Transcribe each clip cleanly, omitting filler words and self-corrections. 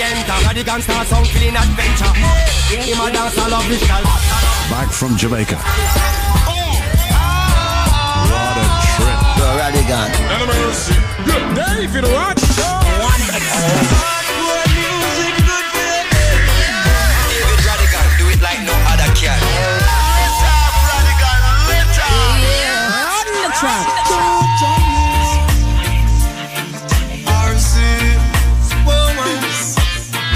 enter. Rodigan start sound killing adventure. Him a dance all of this girl. Back from Jamaica. What a trip. Yo, Rodigan. No mercy. Good day if you don't watch. Music, good day. David Rodigan, do it like no other can. Let's up, Rodigan. Let's up. Yeah, on the track. RC,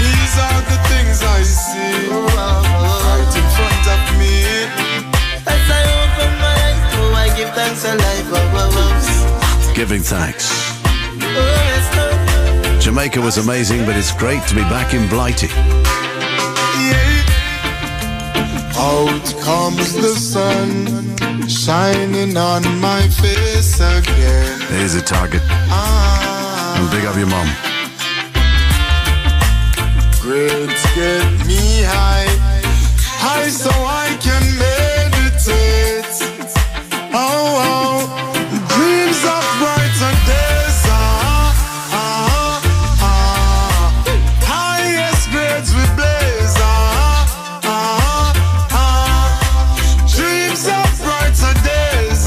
these are the things I see right in front of me. As I open my eyes, oh, I give thanks to life. Giving thanks. Jamaica was amazing, but it's great to be back in Blighty. Out comes the sun, shining on my face again. There's a target. And big up your mom. Grades get me high, high so I can meditate. Oh, dreams of brighter days. Highest grades we blaze. Dreams of brighter days.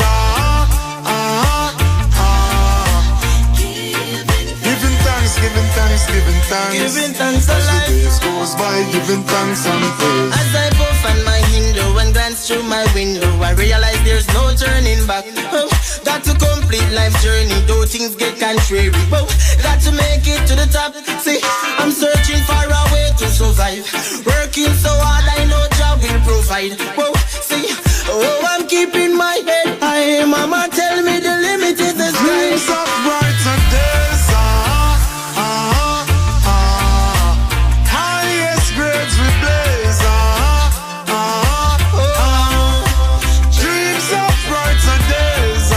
Giving thanks, giving thanks, giving thanks. Giving thanks to As the life. days goes by, giving thanks and praise. As I puff on my window and glance through my window, I realize there's no turning back. Oh, got to complete life's journey, though things get contrary. Oh, got to make it to the top. See, I'm searching for a way to survive. Working so hard, I know job will provide. Whoa, see, oh, I'm keeping my head high. Mama tell me the limit is the sky. Dreams of brighter days. Highest grades we blaze. Dreams of brighter days.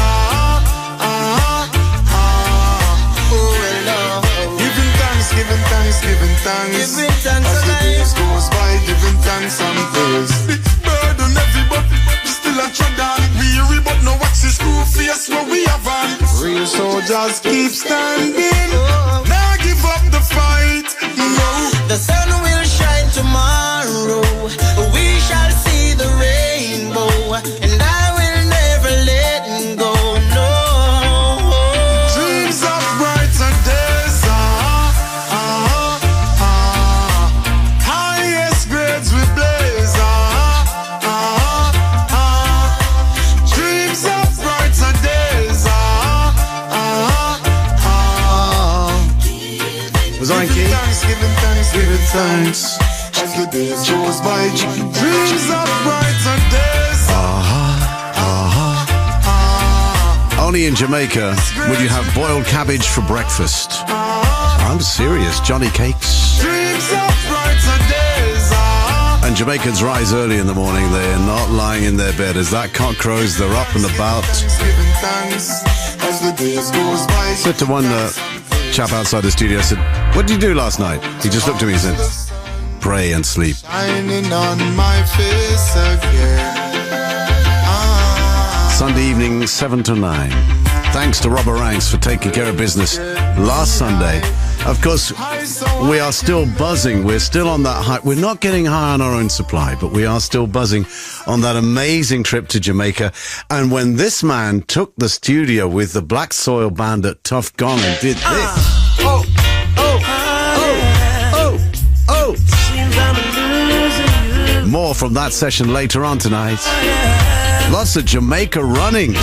Giving thanks, giving thanks, giving thanks. Giving thanks As to the life. days goes by, giving thanks and praise. Big burden heavy, but still a tread on. Weary, but no watch the screw face where we have on. Real soldiers keep standing. Now give up the fight. No. The sun will shine tomorrow. We shall see the rainbow, and I will never let go. No. Dreams of brighter days. Highest grades we blaze. Dreams of brighter days. Was I in key? Giving thanks, giving thanks. As the days goes by, dreams of brighter days. Only in Jamaica would you have boiled cabbage for breakfast. I'm serious, Johnny Cakes. Dreams of brighter days. And Jamaicans rise early in the morning. They're not lying in their bed. As that cock crows, they're up and about. Giving thanks as the days goes by. Said to one chap outside the studio, I said, "What did you do last night?" He just looked at me and said, "Pray and sleep." Shining on my face again. Sunday evening, 7 to 9. Thanks to Robert Ranks for taking care of business last Sunday. Of course, we are still buzzing. We're still on that high. We're not getting high on our own supply, but we are still buzzing on that amazing trip to Jamaica. And when this man took the studio with the Black Soil Band at Tough Gong and did this. More from that session later on tonight. Lots of Jamaica runnings.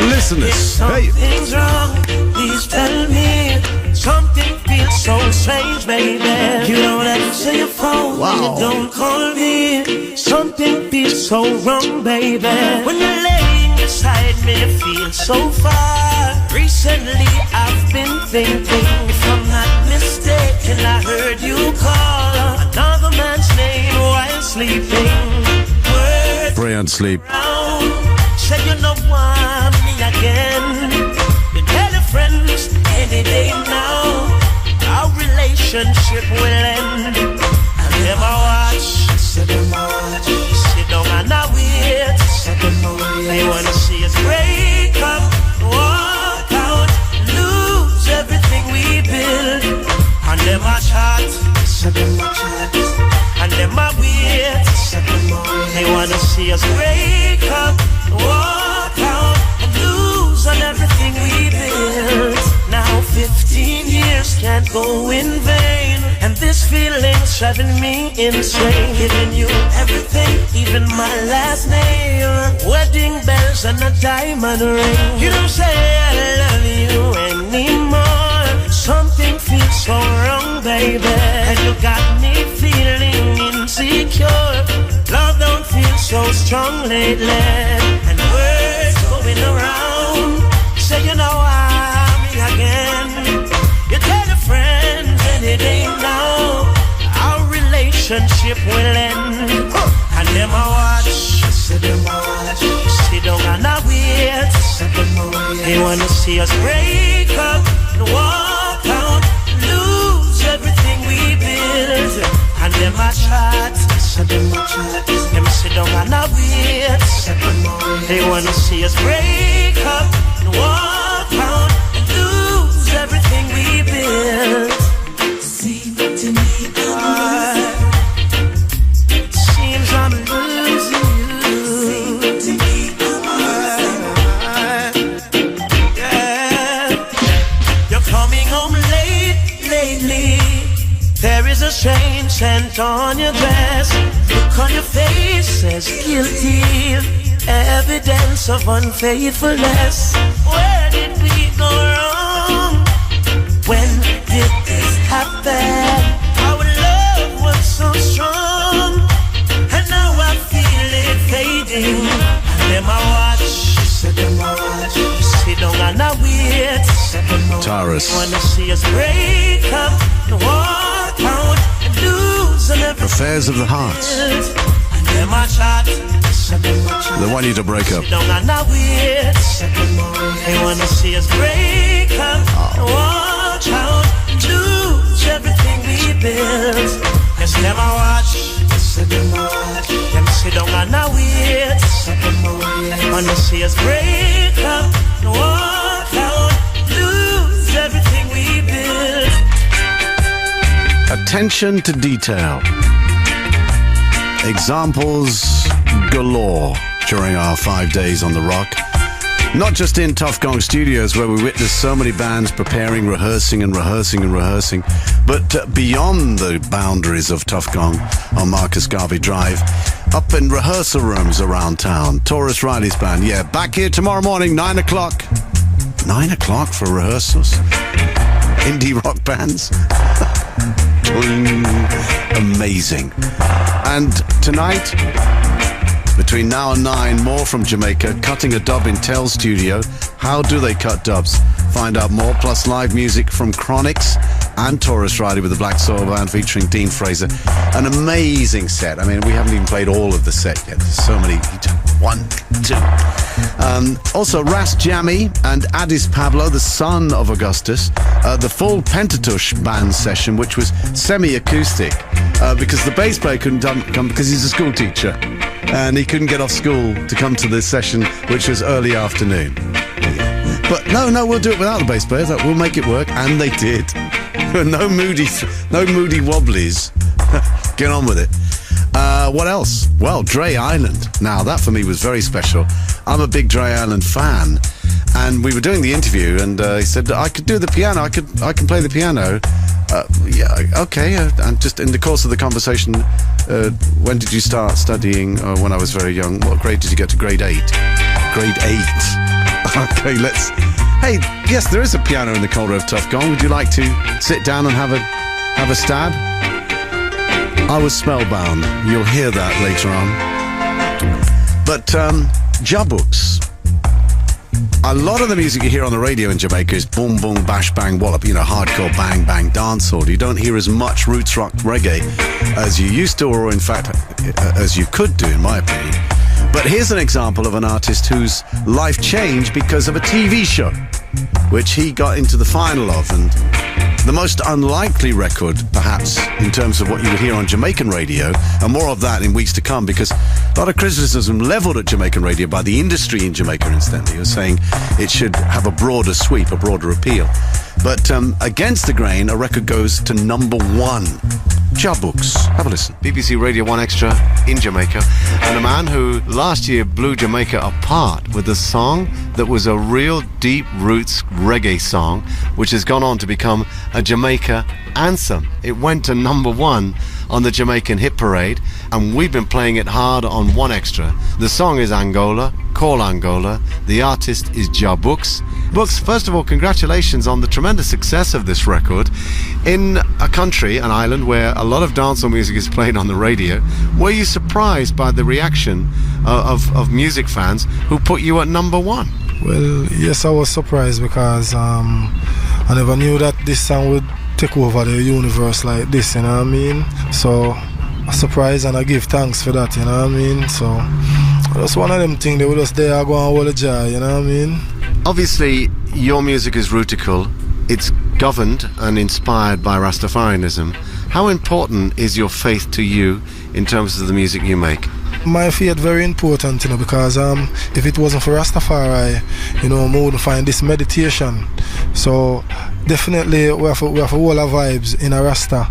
Listeners, hey. Something's wrong, please tell me. Something feels so strange, baby. You don't answer your phone, you don't call me. Something feels so wrong, baby. When you're laying beside me, you feel so far. Recently, I've been thinking, if I'm not mistaken, I heard you call another man's name while sleeping. Words Pray and sleep. say you know want me again. You tell your friends any day now our relationship will end. I never watch, sit down and I wait. They wanna see us break up, walk out, lose everything we build. I never chat. see us break up, walk out, and lose on everything we built. Now 15 years can't go in vain, and this feeling's driving me insane. Giving you everything, even my last name, wedding bells and a diamond ring. You don't say I love you anymore. Something feels so wrong, baby, and you got me feeling insecure. Love don't feel so strong lately, and words going around say you know I'm me again. You tell your friends and it ain't now. Our relationship will end, and them a watch. Say them a watch. Sit down and a wait. They wanna see us break up and walk out, lose everything we built, and them a chat. Them sit down and a wait. They wanna see us break up and walk out and lose everything we built. Seems to me seems I'm losing you. Seems to me yeah. You're coming home late lately. There is a strange scent on your dress. Look on your face says guilty, evidence of unfaithfulness. Where did we go wrong? When did this happen? Our love was so strong, and now I feel it fading. And them I watch, sit down and I wait. Taurus. Wanna see us break up and walk out and lose on everything. Affairs of the heart. And them I chat. They want you to break up. Sit down and I wait. They wanna see us break up and walk out and lose everything we built. Yes, them I watch. Them sit down and I wait. They wanna see us break up and walk out, lose everything we built. Attention to detail. Examples galore during our 5 days on the rock. Not just in Tough Gong Studios, where we witnessed so many bands preparing, rehearsing, but beyond the boundaries of Tough Gong on Marcus Garvey Drive, up in rehearsal rooms around town. Taurus Riley's band, yeah, back here tomorrow morning, 9 o'clock. 9 o'clock for rehearsals? Indie rock bands? Amazing. And tonight, between now and 9, more from Jamaica, cutting a dub in Tell Studio. How do they cut dubs? Find out more, plus live music from Chronix and Taurus Riley with the Black Soul Band featuring Dean Fraser. An amazing set. I mean, we haven't even played all of the set yet. There's so many. 1, 2. Also, Ras Jammy and Addis Pablo, the son of Augustus. The full Pentateuch band session, which was semi-acoustic, because the bass player couldn't come because he's a school teacher. And he couldn't get off school to come to this session, which was early afternoon. But no, we'll do it without the bass players. We'll make it work, and they did. No moody wobblies. Get on with it. What else? Well, Dre Island. Now, that for me was very special. I'm a big Dre Island fan, and we were doing the interview, and he said I could do the piano. I can play the piano. Yeah, okay. And just in the course of the conversation, when did you start studying? When I was very young. What grade did you get to? Grade 8. Grade 8. Okay, let's... Hey, yes, there is a piano in the corner of Tough Gong. Would you like to sit down and have a stab? I was spellbound. You'll hear that later on. But Jabooks. A lot of the music you hear on the radio in Jamaica is boom, boom, bash, bang, wallop, hardcore, bang, bang, dancehall. You don't hear as much roots rock reggae as you used to, or in fact, as you could do, in my opinion. But here's an example of an artist whose life changed because of a TV show, which he got into the final of, and the most unlikely record, perhaps, in terms of what you would hear on Jamaican radio, and more of that in weeks to come, because a lot of criticism leveled at Jamaican radio by the industry in Jamaica, incidentally, was saying it should have a broader sweep, a broader appeal. But Against the Grain, a record goes to number 1. Jabooks. Have a listen. BBC Radio 1 Extra in Jamaica. And a man who last year blew Jamaica apart with a song that was a real deep roots reggae song, which has gone on to become a Jamaica anthem. It went to number 1 on the Jamaican Hit Parade, and we've been playing it hard on 1 Extra. The song is Angola, Call Angola. The artist is Jabooks. Books, first of all, congratulations on the tremendous success of this record. In a country, an island, where a lot of dancehall music is played on the radio, were you surprised by the reaction of music fans who put you at number 1? Well, yes, I was surprised because I never knew that this song would take over the universe like this, you know what I mean? So, a surprise, and I give thanks for that, you know what I mean? So, that's one of them things, they were just there going to hold a jar, you know what I mean? Obviously, your music is rootical. It's governed and inspired by Rastafarianism. How important is your faith to you in terms of the music you make? My faith very important, you know, because if it wasn't for Rastafari, you know, I wouldn't find this meditation. So definitely we have all our vibes in a Rasta.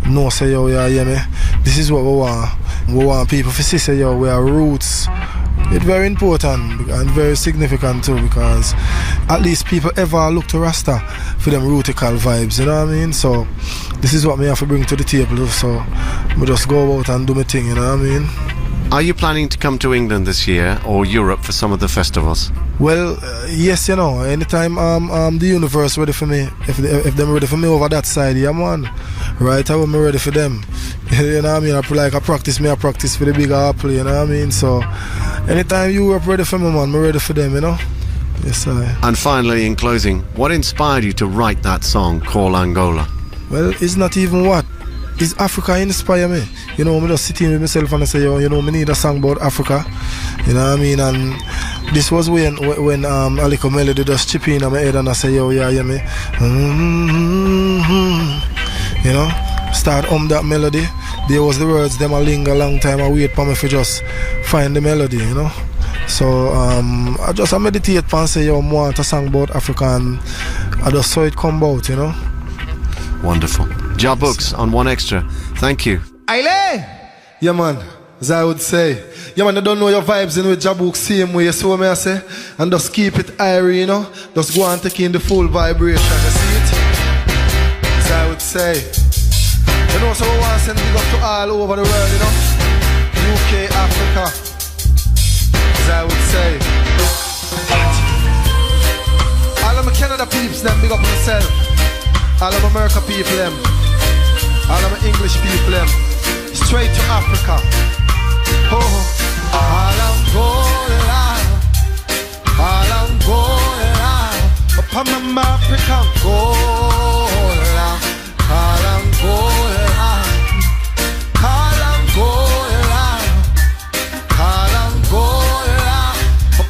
No say yo, yeah, hear me. This is what we want. We want people to see say yo, we are roots. It's very important and very significant too, because at least people ever look to Rasta for them rootical vibes, you know what I mean? So this is what me have to bring to the table, so I just go out and do my thing, you know what I mean? Are you planning to come to England this year or Europe for some of the festivals? Well, yes, you know, anytime the universe ready for me, if them ready for me over that side, yeah man, right, I will be ready for them. You know what I mean? I practice for the bigger apple, you know what I mean? So anytime Europe ready for me, man, I'm ready for them, you know? Yes, sir. And finally, in closing, what inspired you to write that song, Call Angola? Well, it's not even what. It's Africa inspire me. You know, I'm just sitting with myself and I say, yo, you know, me need a song about Africa. You know what I mean? And this was when a little melody just chip in my head and I say, yo, yeah, hear me? You know, start that melody. There was the words, them a linger a long time. I wait for me to just find the melody, you know. So I meditate and say, yo, I want a song about Africa, and I just saw it come out, you know. Wonderful. Jabooks on 1 Extra. Thank you. Aile! Yeah, man. As I would say. Yeah, man, I don't know your vibes in with Jabooks same way. You see what I say? And just keep it airy, you know. Just go and take in the full vibration. You see it? As I would say. You know, so we want to send big up to all over the world, you know. UK, Africa. As I would say. All of my Canada peeps, them big up myself. All of America people, them. All of my English people, them. Straight to Africa. Oh, Angola, upon my African Angola,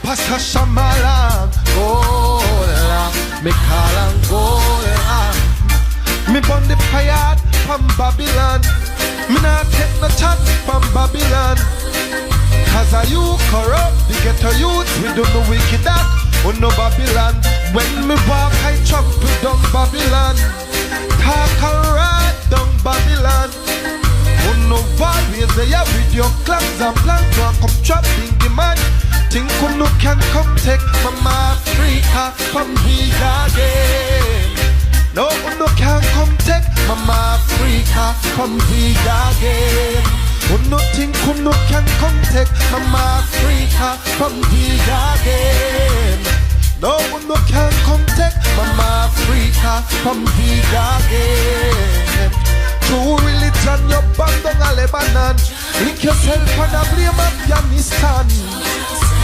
Pasta Shamala, Angola, me call Angola. Me burn the fire from Babylon. Me not take no chance from Babylon. Cause are you corrupt? The ghetto youth, we do no wicked act. Oh no Babylon. When me walk, I trample down Babylon. Talk and ride down Babylon. Oh no always there with your clans and plans. Don't come trapping the man. Think who no can come take Mama Africa from me again. No, no can come take Mama Africa from big again. Oh, nothing no can come take Mama Africa from big again. No, no can come take Mama Africa from big again. True religion, you abandon a Lebanon. Link yourself and a blame Afghanistan.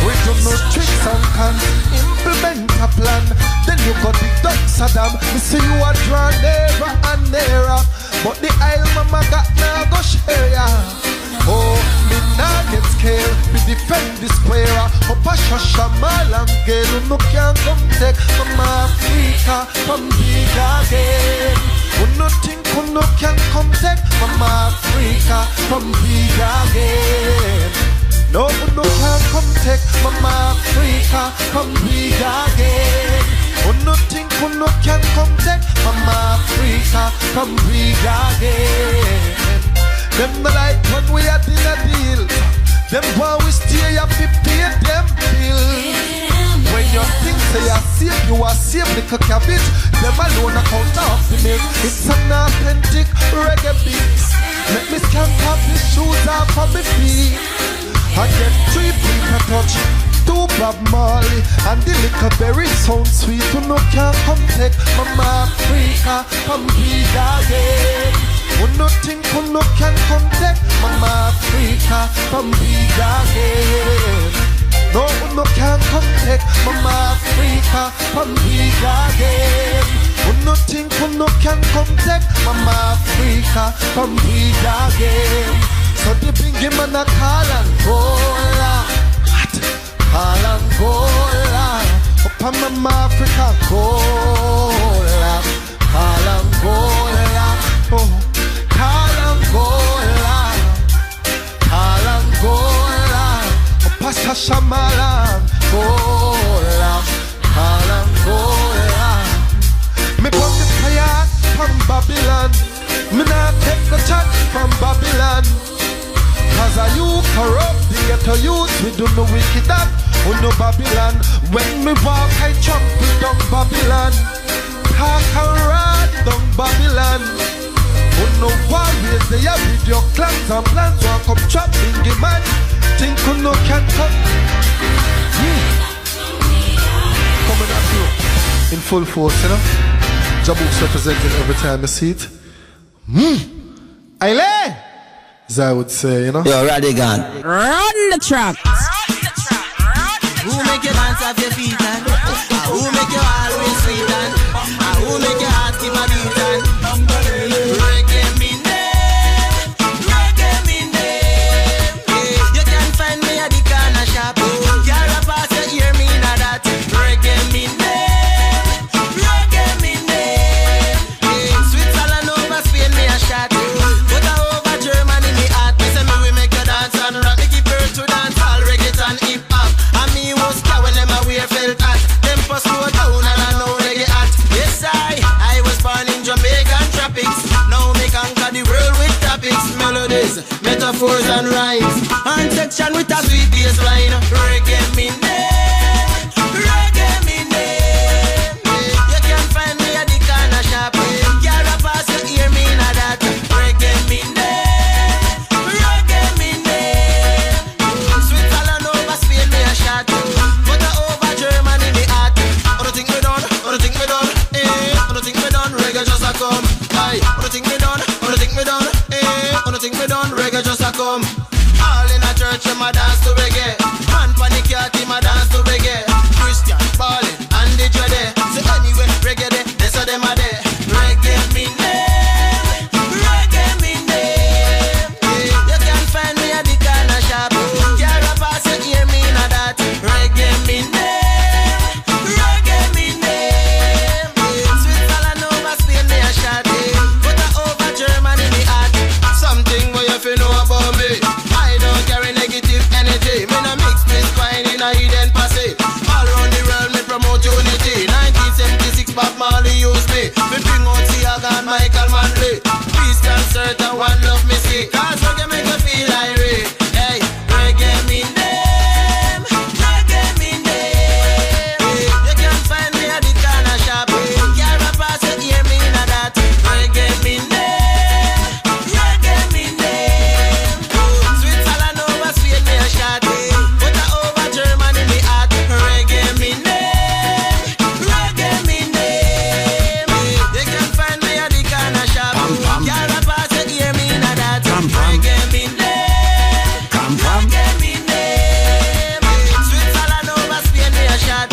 We do no tricks and can implement a plan. Then you got the duck Saddam. We see you a draw nearer and nearer. But the Isle Mama got now go share ya. Oh, me nah get scared. We defend the square. Up a shashamal and girl who no can come take Mama Africa from big again. Who nothing who no can come take Mama Africa from big again. No, no can come take Mama Africa from big again. Oh, nothing who no can come take from Africa, from big again. Them the like when we are in a deal. Them while we stay up, we pay them bill. When you think say you are safe, little cabbage. Them alone account off the milk. It's an authentic reggae beat. Let me scan up the shoes off of my feet. I get 3 people touch, 2 Bob Marley, and the little berry sound sweet. You no can come take Mama Africa from big again. Oh, nothing who no can come take Mama Africa from big again. No, no can come take Mama Africa from big again. Oh, nothing who no can come take Mama Africa from big again. So they bring him on a call and cola, call and cola. Up on Mama Africa cola, call and cola. Oh, call and cola, call and cola. Up on Shashamalan cola, call and cola. Me put the fire from Babylon. Me not take the chat from Babylon. Cause are you corrupt, the ghetto youth, we do no wicked up, oh no Babylon. When me walk, I trample down Babylon. Talk and ride down Babylon. Oh no warriors, they have with your clans and plans. One come trapping the man, think who no can come. Coming at you in full force, you know. Jabooks representing every time I see it. Aile! As I would say, you know. Yo, Rodigan. Run the track. Who make you dance off your feet and who make you always sweet and who make your heart keep a beat and reggae me name, reggae me name. Yeah, you can find me at the corner shop. You're a pass, you hear me now that reggae me name, reggae me name. Switzerland over Spain me a shot. But over Germany me heart. Me say me we make you dance and rock. Me give birth to dance all reggaeton hip hop. And me was scared when them a wear felt hat. Tempo slow down and I know reggae hot. Yes I was born in Jamaican tropics. Now me conquer the world with topics, melodies, metaphors and rhymes. And section with a sweet bass line. Reggae me name, reggae me name. You can find me at the corner shop. You're a pass, you hear me now that reggae me name, reggae me name. Switzerland over Spain me a shot. But over Germany me hot. Oh, don't think me done, oh, don't think me done. Oh, don't think me done, reggae just a come. Aye, oh, don't think me done, oh, don't think me done. Oh, don't think me done, reggae just a come. All in a church, them a dance to reggae. Man panic cat, him a dance to reggae. Christian, ballin', and the dread. So anyway, reggae there, they so them a there. Reggae me name, reggae me name. You can find me at the corner shop. You're a pass, you hear me now that reggae me name, reggae me name. Switzerland over Spain me a shot. But over Germany me hot. Something where you feel know about me. I don't carry negative energy. Me no mix this wine in a hidden passage. All around the world me promote unity. 1976 Bob Marley used me. Me bring out Siaga and Michael Manley. Peace, concert and one love me see. Cause reggae make you feel irate. Hey, reggae me name, reggae me name. You can find me at the corner shop. You're a pass, you hear me now that reggae me name, reggae me name. Switzerland over Spain me a shot. But over Germany me hot. Reggae me name, reggae me name. You can find me at the corner shop. You're a pass, you hear me now that reggae me name, reggae me name. Switzerland over Spain me a shot.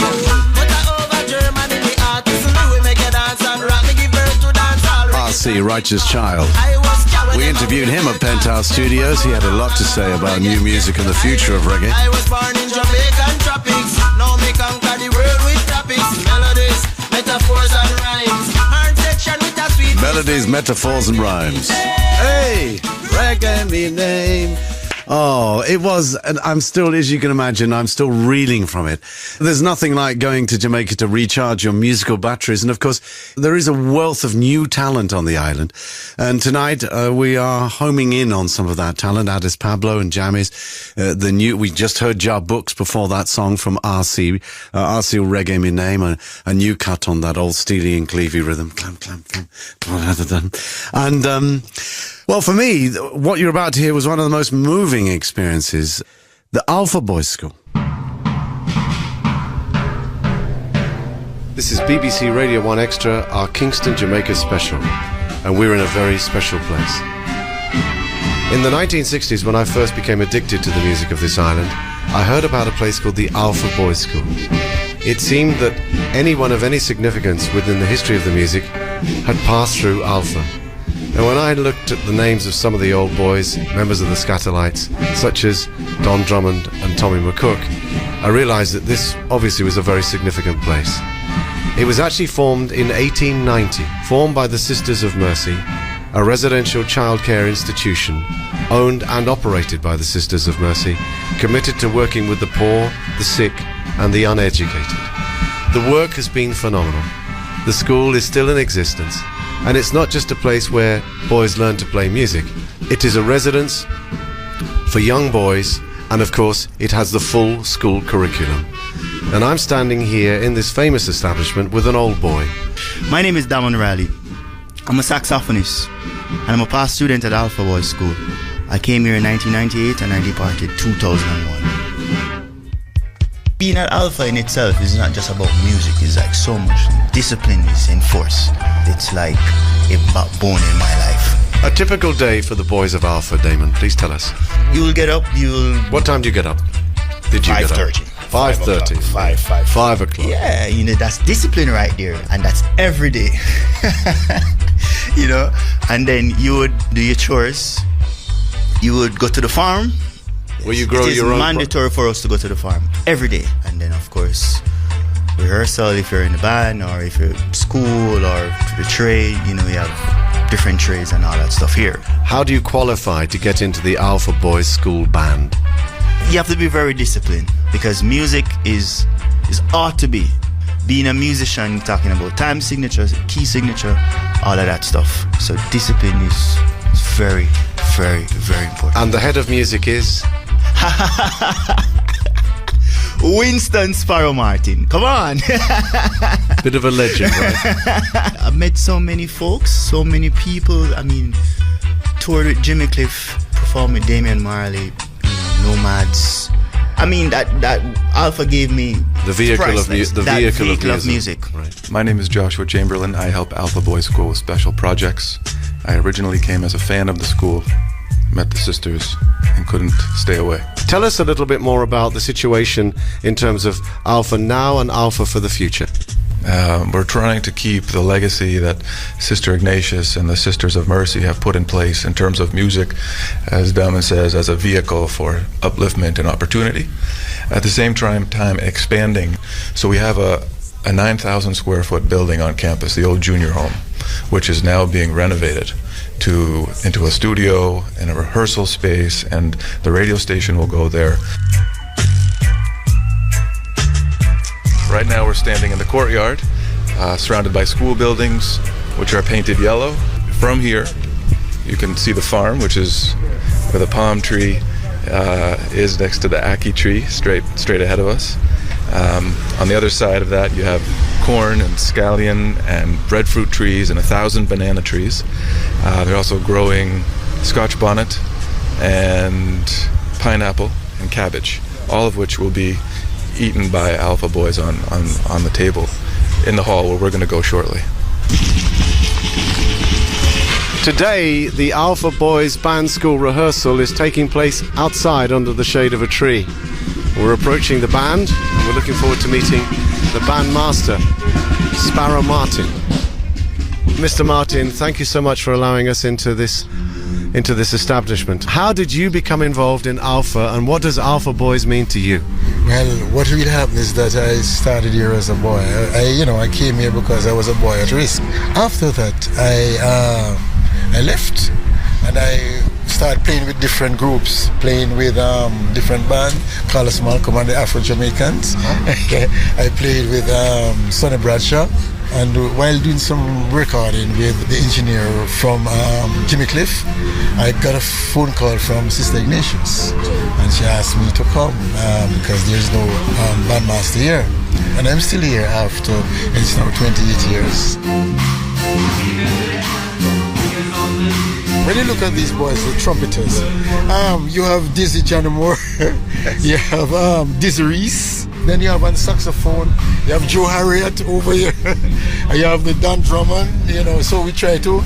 But over Germany me hot. So me we make you dance and rock. Me give birth to dance all R.C. Righteous Child. I was scared when We them a interviewed wear him at felt hat. Penthouse Studios. He had a lot to say about new music and the future of reggae. I was born in Jamaican tropics. Now me conquer the world with topics, melodies, metaphors and rhymes. Hard section with a sweet Melodies, metaphors, and rhymes. Hey, reggae me name. Oh, it was, and I'm still, as you can imagine, I'm still reeling from it. There's nothing like going to Jamaica to recharge your musical batteries. And of course, there is a wealth of new talent on the island. And tonight, we are homing in on some of that talent. Addis Pablo and Jammies. We just heard Jar Books before that song from RC Reggae Me Name, a new cut on that old Steely and Clevey rhythm. Clam, clam, clam. And, well, for me, what you're about to hear was one of the most moving experiences. The Alpha Boys School. This is BBC Radio 1 Extra, our Kingston, Jamaica special. And we're in a very special place. In the 1960s, when I first became addicted to the music of this island, I heard about a place called the Alpha Boys School. It seemed that anyone of any significance within the history of the music had passed through Alpha. And when I looked at the names of some of the old boys, members of the Scatterlights, such as Don Drummond and Tommy McCook, I realized that this obviously was a very significant place. It was actually formed in 1890, formed by the Sisters of Mercy, a residential childcare institution owned and operated by the Sisters of Mercy, committed to working with the poor, the sick, and the uneducated. The work has been phenomenal. The school is still in existence. And it's not just a place where boys learn to play music. It is a residence for young boys, and of course, it has the full school curriculum. And I'm standing here in this famous establishment with an old boy. My name is Damon Riley. I'm a saxophonist, and I'm a past student at Alpha Boys School. I came here in 1998 and I departed 2001. Being at Alpha in itself is not just about music, it's like so much. Discipline is enforced. It's like a backbone in my life. A typical day for the boys of Alpha, Damon, please tell us. You'll get up, What time do you get up? Did you 5:30. 5:30. 5 o'clock. Yeah, that's discipline right there, and that's every day. And then you would do your chores. You would go to the farm. Where you grow your own. It is mandatory for us to go to the farm every day. And then, of course, rehearsal if you're in the band, or if you're at school, or to the trade. You have different trades and all that stuff here. How do you qualify to get into the Alpha Boys School band? You have to be very disciplined, because music is ought to be. Being a musician, talking about time signature, key signature, all of that stuff. So discipline is very, very, very important. And the head of music is? Winston Sparrow Martin. Come on. Bit of a legend, right? I met so many folks, so many people. Toured with Jimmy Cliff, performed with Damian Marley, Nomads. That Alpha gave me the vehicle of music. Right. My name is Joshua Chamberlain. I help Alpha Boys School with special projects. I originally came as a fan of the school, met the sisters, and couldn't stay away. Tell us a little bit more about the situation in terms of Alpha now and Alpha for the future. We're trying to keep the legacy that Sister Ignatius and the Sisters of Mercy have put in place in terms of music, as Damon says, as a vehicle for upliftment and opportunity. At the same time expanding. So we have a 9,000 square foot building on campus, the old junior home, which is now being renovated into a studio and a rehearsal space, and the radio station will go there. Right now we're standing in the courtyard, surrounded by school buildings, which are painted yellow. From here, you can see the farm, which is where the palm tree is next to the ackee tree, straight ahead of us. On the other side of that, you have corn and scallion and breadfruit trees and 1,000 banana trees. They're also growing Scotch bonnet and pineapple and cabbage, all of which will be eaten by Alpha Boys on the table in the hall where we're going to go shortly. Today, the Alpha Boys Band School rehearsal is taking place outside under the shade of a tree. We're approaching the band, and we're looking forward to meeting the band master, Sparrow Martin. Mr. Martin, thank you so much for allowing us into this establishment. How did you become involved in Alpha, and what does Alpha Boys mean to you? Well, what really happened is that I started here as a boy. I came here because I was a boy at risk. After that, I left, and I started playing with different groups, playing with different band, Carlos Malcolm and the Afro-Jamaicans. I played with Sonny Bradshaw. And while doing some recording with the engineer from Jimmy Cliff, I got a phone call from Sister Ignatius, and she asked me to come because there's no bandmaster here. And I'm still here after, it's now 28 years. When you look at these boys, the trumpeters, you have Dizzy Johnny Moore, you have Dizzy Reese, then you have on saxophone, you have Joe Harriet over here, and you have the Dan Drummond, so we try to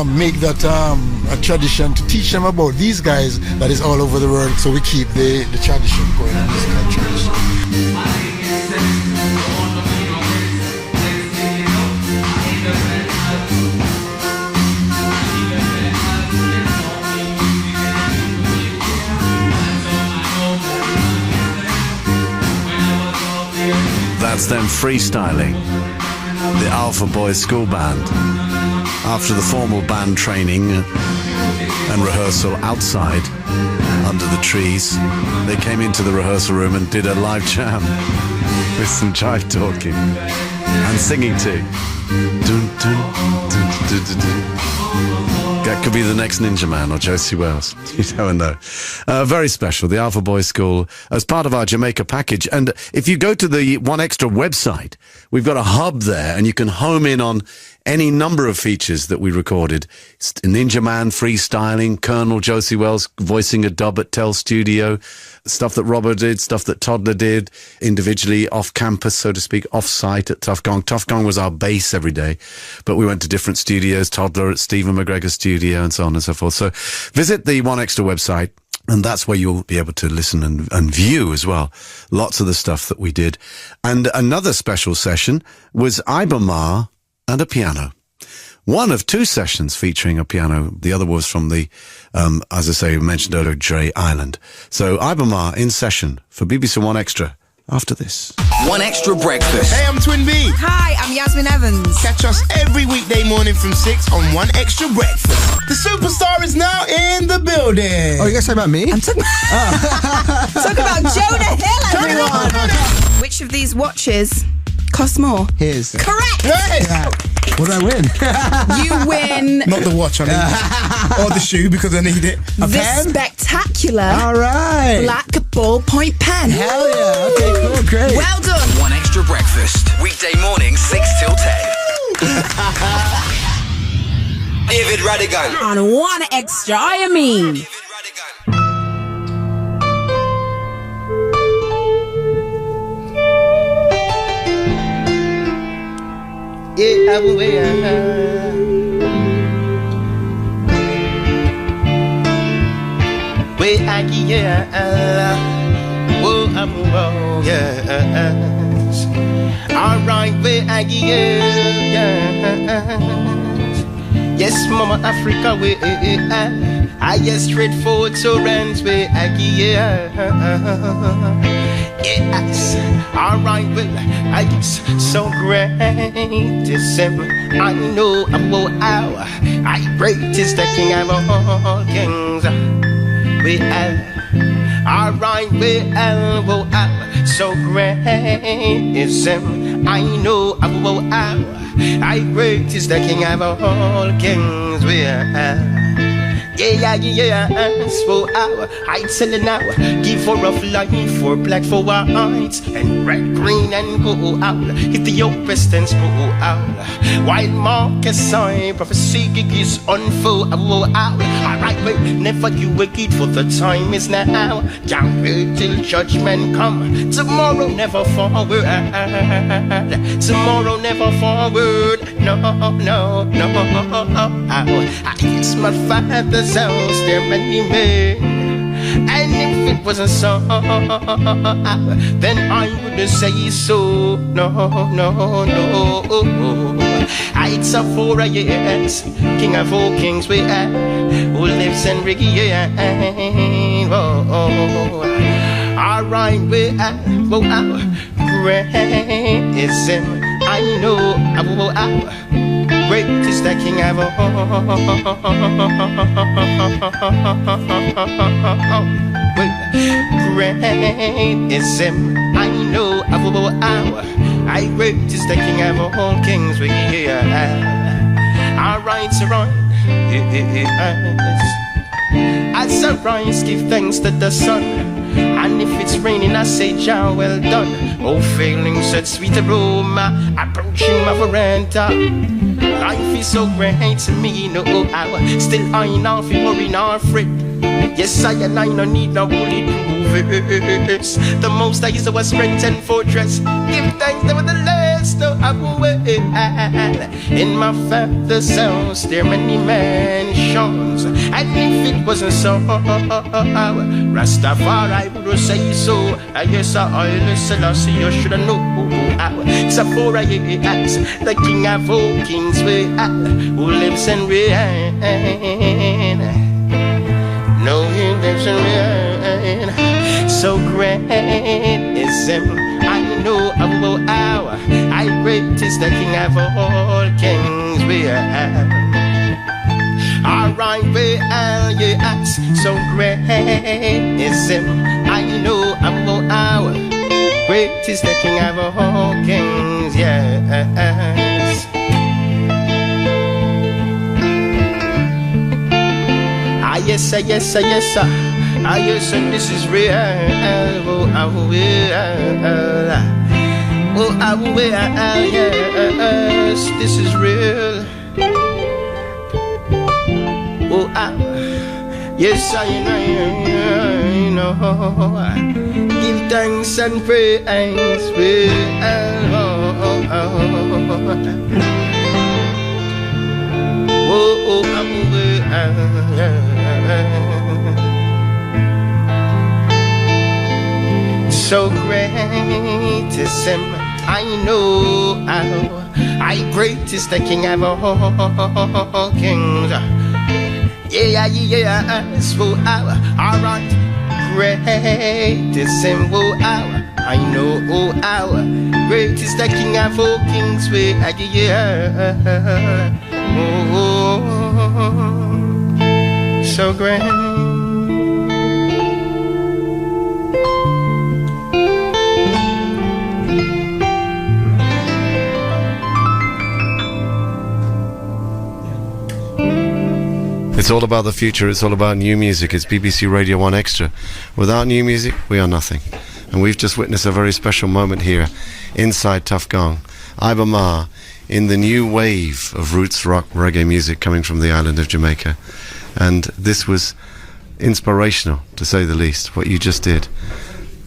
make that a tradition to teach them about these guys that is all over the world, so we keep the tradition going, the musical tradition. That's them freestyling, the Alpha Boys School Band. After the formal band training and rehearsal outside, under the trees, they came into the rehearsal room and did a live jam with some jive talking and singing too. Dun, dun, dun, dun, dun, dun. That could be the next Ninja Man or Josie Wells. You never know. Very special, the Alpha Boys School, as part of our Jamaica package. And if you go to the One Extra website, we've got a hub there, and you can home in on any number of features that we recorded. Ninja Man freestyling, Colonel Josie Wells voicing a dub at Tell Studio, stuff that Robert did, stuff that Toddler did, individually off campus, so to speak, off site at Tough Gong. Tough Gong was our base every day, but we went to different studios, Toddler at Stephen McGregor's studio, and so on and so forth. So visit the One Extra website, and that's where you'll be able to listen and view as well lots of the stuff that we did. And another special session was Ibamar and a piano. One of two sessions featuring a piano. The other was from the, as I say, we mentioned earlier, Dre Island. So Ibamar in session for BBC One Extra after this. One Extra Breakfast. Hey, I'm Twin B. Hi, I'm Yasmin Evans. Catch us every weekday morning from 6 on One Extra Breakfast. The superstar is now in the building. Oh, you guys talking about me? I'm talking about Jonah Hill, everyone. Which of these watches costs more? His. Correct. Hey. Yeah. What do I win? You win Not the watch, I mean. Or the shoe, because I need it. A this pen? spectacular All right. black ballpoint pen. Hell yeah. Okay, cool, great. Well done. One Extra Breakfast. Weekday morning, 6 till 10. David Rodigan. On One Extra, I mean. Yeah, yes. All right, yes, Mama Africa, I guess straight forward to rents, yes. Alright, well, I guess so great is him. I know I great is the king of all kings. Alright, well, so great is him. I know I great is the king of all kings. So I tell you now, give for rough life, for black for white, and red, green, and go out. If the oppressed and go out, while Marcus I prophecy is unfold out. Alright, wait, never you wicked, for the time is now. Can't wait till judgment come. Tomorrow never forward. Tomorrow never forward. No. It's my father's house, there are many men, and if it wasn't so, then I would say so. No. It's a 4 years, king of all kings we are, who lives in reign. Alright, we are, great is him. I know, Greatest the king ever. Great is him. I know about our. I greatest the king ever. All kings we hear. Alright, so right. Yes. As I rise, give thanks to the sun. And if it's raining, I say, Jah, well done. Oh, failing such sweet aroma, approaching my veranda. Life is so great to me, no hour. Still I not feel worry nor fret. Yes, I and I no need no bulletproof verse. The most I is our strength and fortress. Give thanks nevertheless, no I will. In my father's house there many mansions. And if it wasn't so, Rastafari would say so. I guess I Selassie, you should know. Sephora, yes, the king of all kings, who lives and reigns. No, he lives and reigns. So great is him. I know about our. I great is the king of all kings, we are. Alright, we are, yes. So great is him. I know about our. Great is the king of all kings, yes. Ah, yes, yes, yes, ah, yes, and this is real. Oh, I will. Oh, I will, yes, this is real. Oh, yes, I know. Give thanks and praise. Oh, I will. So great is him. I know how. I great is the king of all kings. Yeah, so alright. Great is him, I know how. Great is the king of all kings, so great. It's all about the future, it's all about new music. It's BBC Radio 1 Extra. Without new music, we are nothing. And we've just witnessed a very special moment here inside Tough Gong. Iba Ma in the new wave of roots rock reggae music coming from the island of Jamaica. And this was inspirational, to say the least, what you just did.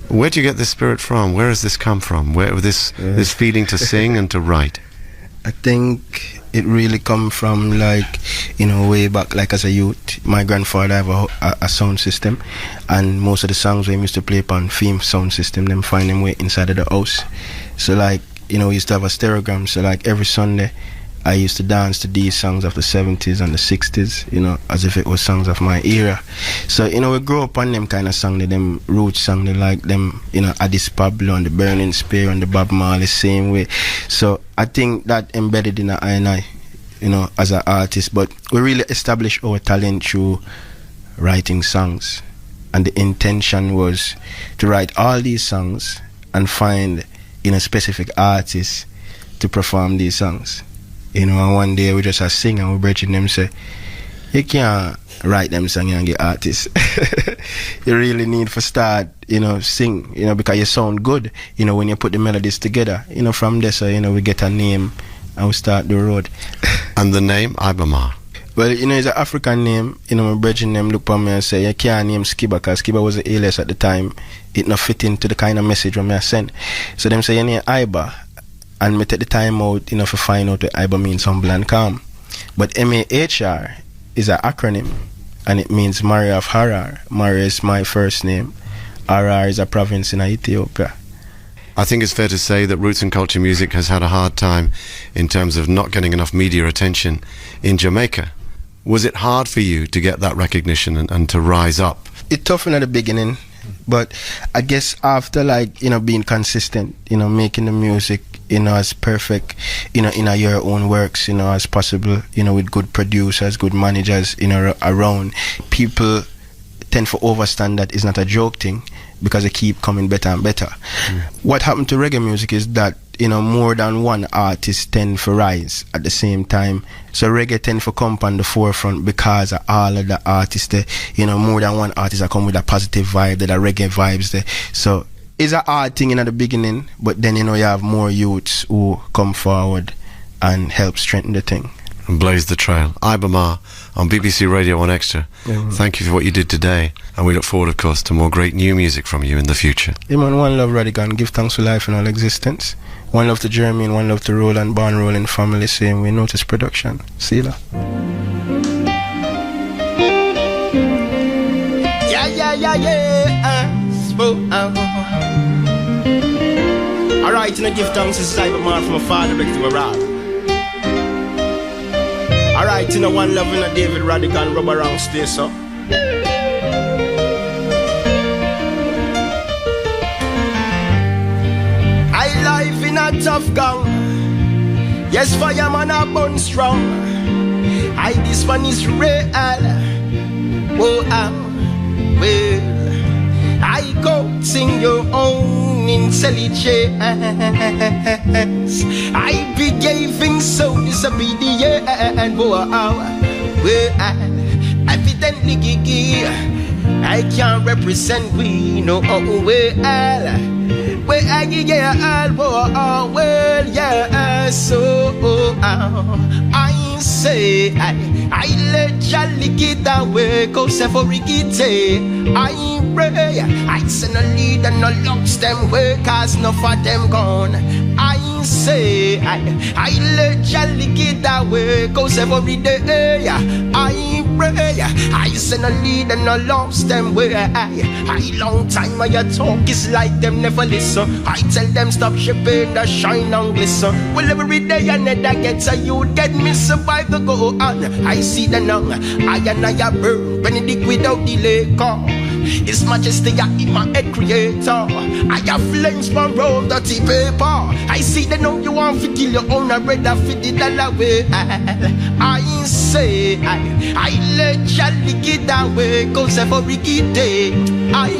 Where do you get this spirit from? Where has this come from? Where this feeling to sing and to write? I think it really come from, like, way back, like as a youth. My grandfather have a sound system, and most of the songs we used to play upon theme sound system, them find them way inside of the house. So, like, we used to have a stereogram. So, like, every Sunday I used to dance to these songs of the 70s and the 60s, as if it was songs of my era. So, we grew up on them kind of songs, them roots songs, like them, Addis Pablo and the Burning Spear and the Bob Marley, same way. So, I think that embedded in I, as an artist. But we really established our talent through writing songs. And the intention was to write all these songs and find, specific artists to perform these songs. And one day we just sing and we bridging them say, you can't write them songs and get artists. You really need to start, sing, because you sound good, when you put the melodies together. From there, so, we get a name and we start the road. And the name, Iba Ma? Well, it's an African name. My brethren them look at me and say, you can't name Skiba, because Skiba was an alias at the time. It not fit into the kind of message when I send. So them say, you name Iba. And me take the time out, to find out what Iba means, humble and calm. But MAHR is an acronym, and it means Maria of Harar. Maria is my first name. Harar is a province in Ethiopia. I think it's fair to say that roots and culture music has had a hard time in terms of not getting enough media attention in Jamaica. Was it hard for you to get that recognition and to rise up? It tough in the beginning, but I guess after, being consistent, making the music, as perfect, in your own works, as possible, with good producers, good managers, around. People tend to overstand that it's not a joke thing because they keep coming better and better. What happened to reggae music is that, more than one artist tend to rise at the same time. So reggae tend to come on the forefront because of all of the artists there. More than one artist that come with a positive vibe, that are reggae vibes there. So it's a hard thing in the beginning, but then you have more youths who come forward and help strengthen the thing. And blaze the trail. Ibama on BBC Radio 1 Extra. Thank you for what you did today, and we look forward, of course, to more great new music from you in the future. Man, one love Rodigan, give thanks for life and all existence. One love to Jeremy and one love to Roland, Barn Rolling family, same way. Notice production. See ya. Alright, give thanks to Cyberman from a father back to a rod. Alright, one love in a David Rodigan, rubber around stay so. I live in a tough gang. Yes, fireman a bun strong. This one is real. Oh, well, I go sing your own intelligence. I be giving so disobedient. Well, evidently gigi, I can't represent we no well, so I say I let Jolly get away, cause every day I pray, I send a lead and no lost them way, cause enough of them gone. I say I let Jolly get away, cause every day I pray, I send a lead and no lost them way. I long time I talk is like them never listen. I tell them stop shipping the shine and glisten. Well, every day another gets a youth get me survive the go on. I see the now, I burn Benedict without delay call. His Majesty in my head creator. I have flames from round dirty paper. I see the now you want to kill your own, I rather fit it all away. I say I let Charlie get away, cause every day I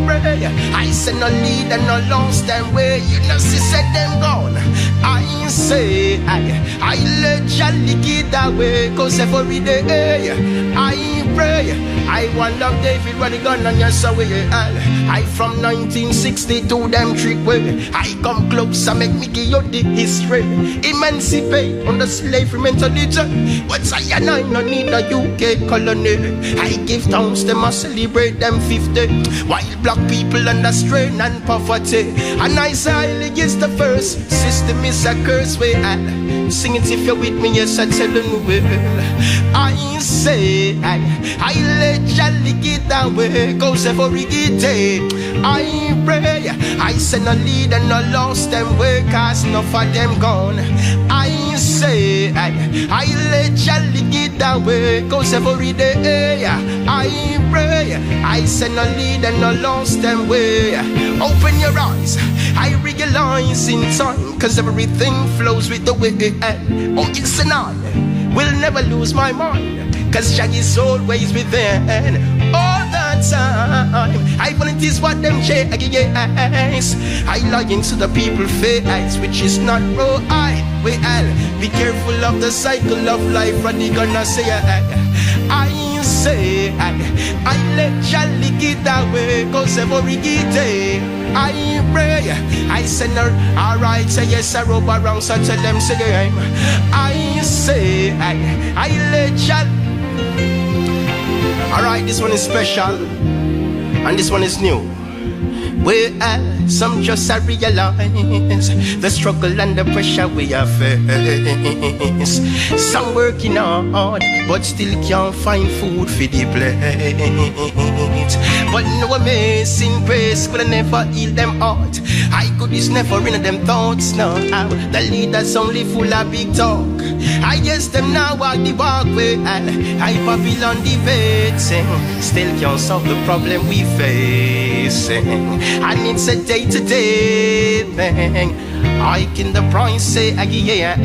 pray, I send a lead and no lost them way. You know she said them gone. I say I let Charlie get away, cause every day I pray, I want love David Rodigan and yes away. I from 1962 them trick way. I come close and make me give you the history. Emancipate on the slavery mentality. What's I and I no need a UK colony. I give thanks them and celebrate them 50. While black people under strain and poverty. And I say against the first system is a curse way. Sing it if you're with me, yes I tell you well. I say I let Jolly get away, cause every day I pray, I send a lead and no lost them way, cause enough of them gone. I say I let Jolly get away, cause every day I pray, I send a lead and no lost them way. Open your eyes, I realize in time, cause everything flows with the way. Oh, it's an honor, will never lose my mind, cause Jah is always within all the time. I volunteers what them chase. I lie into the people face, which is not right. Well, be careful of the cycle of life. Rodigan gonna say I say I let Jolly get away, cause every day I pray, I send her. Alright, say yes, I rope around, so tell them say I say I let Jolly. Alright, this one is special, and this one is new. Well, some just realize the struggle and the pressure we have faced. Some working hard, but still can't find food for the plate. But no amazing grace could never heal them heart. I could is never in them thoughts now. The leaders only full of big talk. I guess them now walk the walkway. I Babylon debating, still can't solve the problem we facing. And it's a day day-to-day thing. Hike in the price, say again,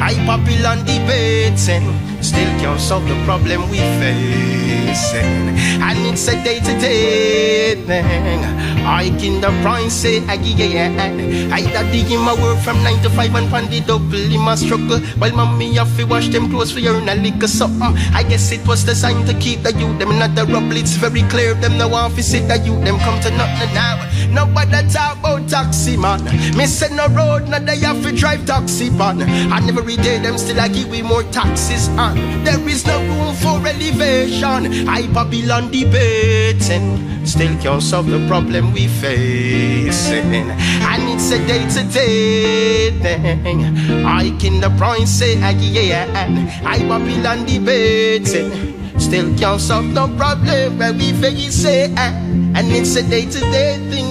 I Babylon debating. Still can't solve the problem we facing. And it's a day-to-day thing. Hike in the price, say again, I daddy in my work from 9 to 5 and pan the double in my struggle. While mommy have to wash them clothes for earn a lick or something. I guess it was designed to keep the youth them not the rubble. It's very clear them no want to see the youth them come to nothing now. Nobody talk about taxi man. Me say no road, now they have to drive taxi man. And every day them still I give we more taxes on. There is no room for elevation. I Babylon debating. Still can't solve the problem we facing. And it's a day-to-day thing. I can the price say again. I Babylon debating. Still can't solve no problem where we face it. And it's a day-to-day thing.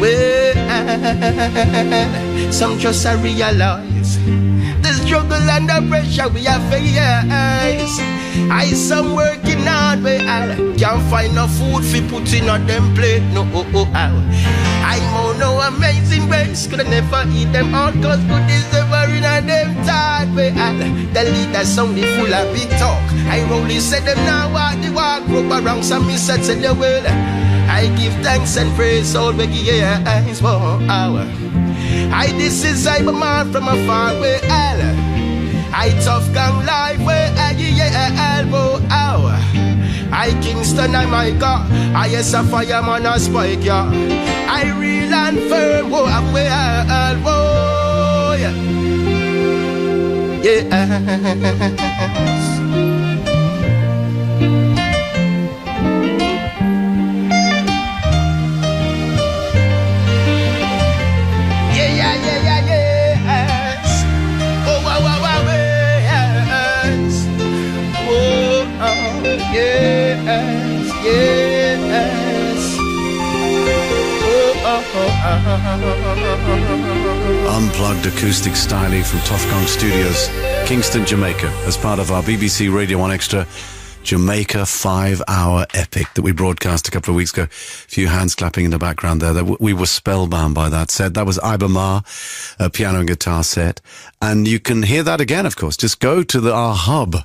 Well, some just I realize the struggle and the pressure we have face. I some working hard, but I can't find no food for putting on them plate. No, I'm on no amazing ways. Could I never eat them all, cause good is never in a them tired. But the leader sounded full of big talk. I only said them now what the walk rope around some mistakes in the world. I give thanks and praise all the years for hour. This is I'm a man from a far way. I tough gang life where I elbow hour. I Kingston, I my God. I yes a fireman a spike ya. I real and firm, oh I'm where elbow. Yes. Unplugged acoustic styling from Tough Gong Studios, Kingston, Jamaica, as part of our BBC Radio 1 Extra Jamaica 5-hour epic that we broadcast a couple of weeks ago. A few hands clapping in the background there. We were spellbound by that set. That was Iba Ma, a piano and guitar set. And you can hear that again, of course. Just go to our hub.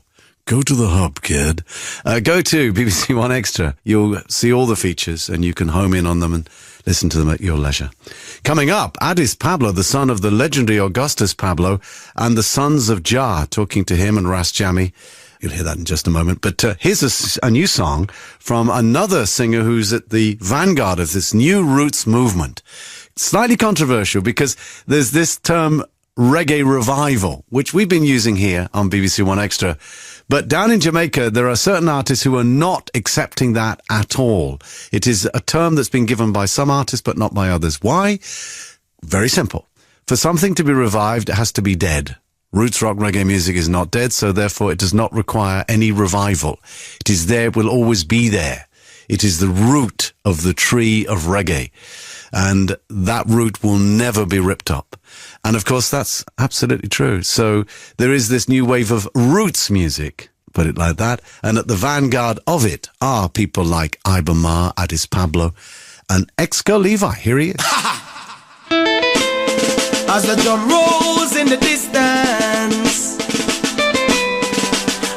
Go to the hub, kid. Go to BBC One Extra. You'll see all the features and you can home in on them and listen to them at your leisure. Coming up, Addis Pablo, the son of the legendary Augustus Pablo, and the sons of Jah, talking to him and Ras Jammy. You'll hear that in just a moment. But here's a new song from another singer who's at the vanguard of this new roots movement. Slightly controversial because there's this term reggae revival, which we've been using here on BBC One Extra. But down in Jamaica, there are certain artists who are not accepting that at all. It is a term that's been given by some artists, but not by others. Why? Very simple. For something to be revived, it has to be dead. Roots rock reggae music is not dead, so therefore it does not require any revival. It is there, it will always be there. It is the root of the tree of reggae. And that root will never be ripped up. And of course, that's absolutely true. So there is this new wave of roots music, put it like that. And at the vanguard of it are people like Iba Ma, Addis Pablo, and Exco Levi. Here he is. As the drum rolls in the distance,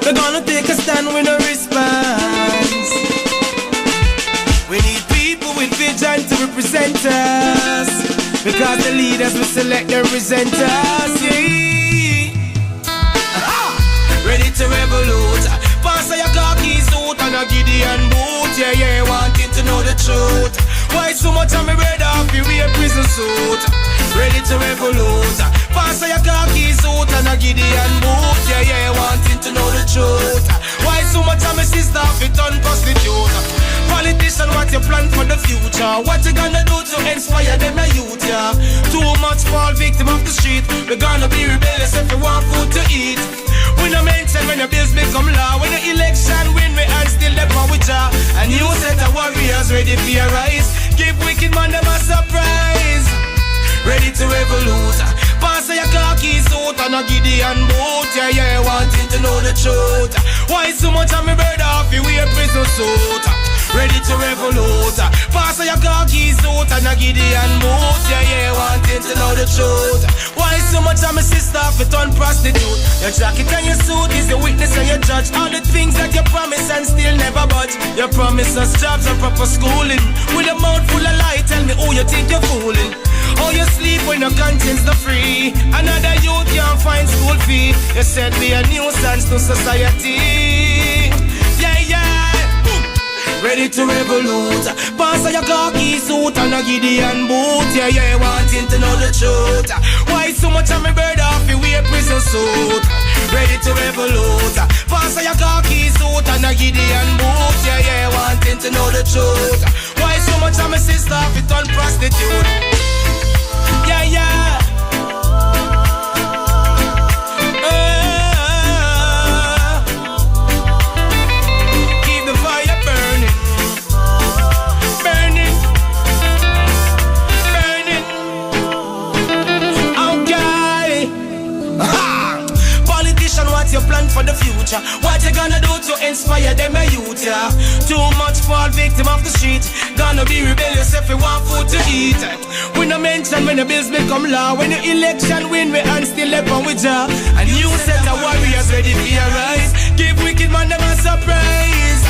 they're gonna take a stand with a response. We need people with vision to represent us, because the leaders will select the presenters. Yeah. Ready to revolute. Pass your khaki suit and a Gideon boot. Yeah, wanting to know the truth. Why so much of me red off you wear prison suit? Ready to revolute. Pass your khaki suit and a Gideon boot. Yeah, wanting to know the truth. Why so much of me sister fit on prostitute? Politician, what you plan for the future? What you gonna do to inspire them a youth, yeah? Too much fall victim of the street. We're gonna be rebellious if we want food to eat. We no mention when the bills become law. When the election win, we and still the power with ya. And you set the warriors ready for your rise. Give wicked man them a surprise. Ready to revolute. Pass your khaki suit and a Gideon boot. Yeah, wanting to know the truth. Why so much of me bird off you wear prison suit? ready to revolute. Pass your car keys out and a Gideon boot. Yeah, wanting to know the truth. Why so much of my sister fit on prostitute? Your jacket and your suit is the witness and your judge. All the things that you promise and still never budge. You promise us jobs and proper schooling. With a mouth full of light, tell me who you think you're fooling. Oh, you sleep when your conscience not free. Another youth can't find school fee. You said be a nuisance to society. Yeah. Ready to revolute. Pass your khaki suit and a Gideon boot. Yeah, wanting to know the truth. Why so much of me bird off you wear prison suit? Ready to revolute. Pass your khaki suit and a Gideon boot. Yeah, wanting to know the truth. Why so much of me sister fit on prostitute? Yeah. Keep the fire burning. Okay. Politician, what's your plan for the future? What you gonna do to inspire them a youth, yeah? Too much fall victim of the street. Gonna be rebellious if you want food to eat. We no mention when the bills become law. When the election win, we and still left on with ya. A new set of warriors ready for your rise. Give wicked man them a surprise.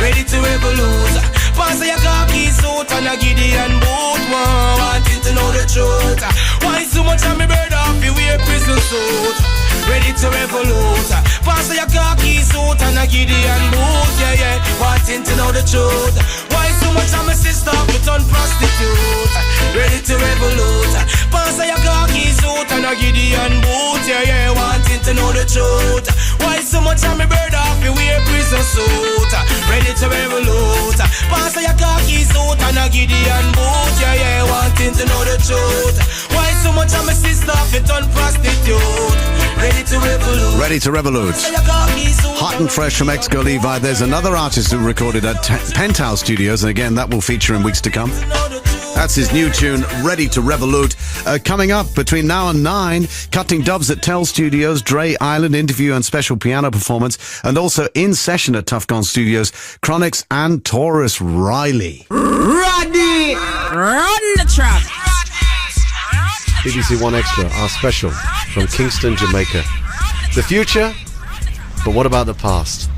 Ready to revolute. Pass your khaki suit and a Gideon boot. Wanting to know the truth. Why so much of me bird off you wear prison suit? Ready to revolute. Pass your khaki suit and a Gideon boot. Yeah, wanting to know the truth. Why so much of my sister put on prostitute? Ready to revolute. Pass your khaki suit and a Gideon boot. Yeah, wanting to know the truth. Why so much of me bird off you wear prison suit? Ready to revolute. Pass your khaki suit and a Gideon boot. Yeah, wanting to know the truth. Why so much of my sister fit on prostitute? Ready to revolute. Ready to revolute. Hot and fresh from ex-Go Levi. There's another artist who recorded at Penthouse Studios, and again, that will feature in weeks to come. That's his new tune, Ready to Revolute. Coming up between now and 9, cutting dubs at Tell Studios, Dre Island interview and special piano performance, and also in session at Tough Gone Studios, Chronix and Taurus Riley. Roddy! Run the track! BBC One Extra, our special from Kingston, Jamaica. The future, but what about the past?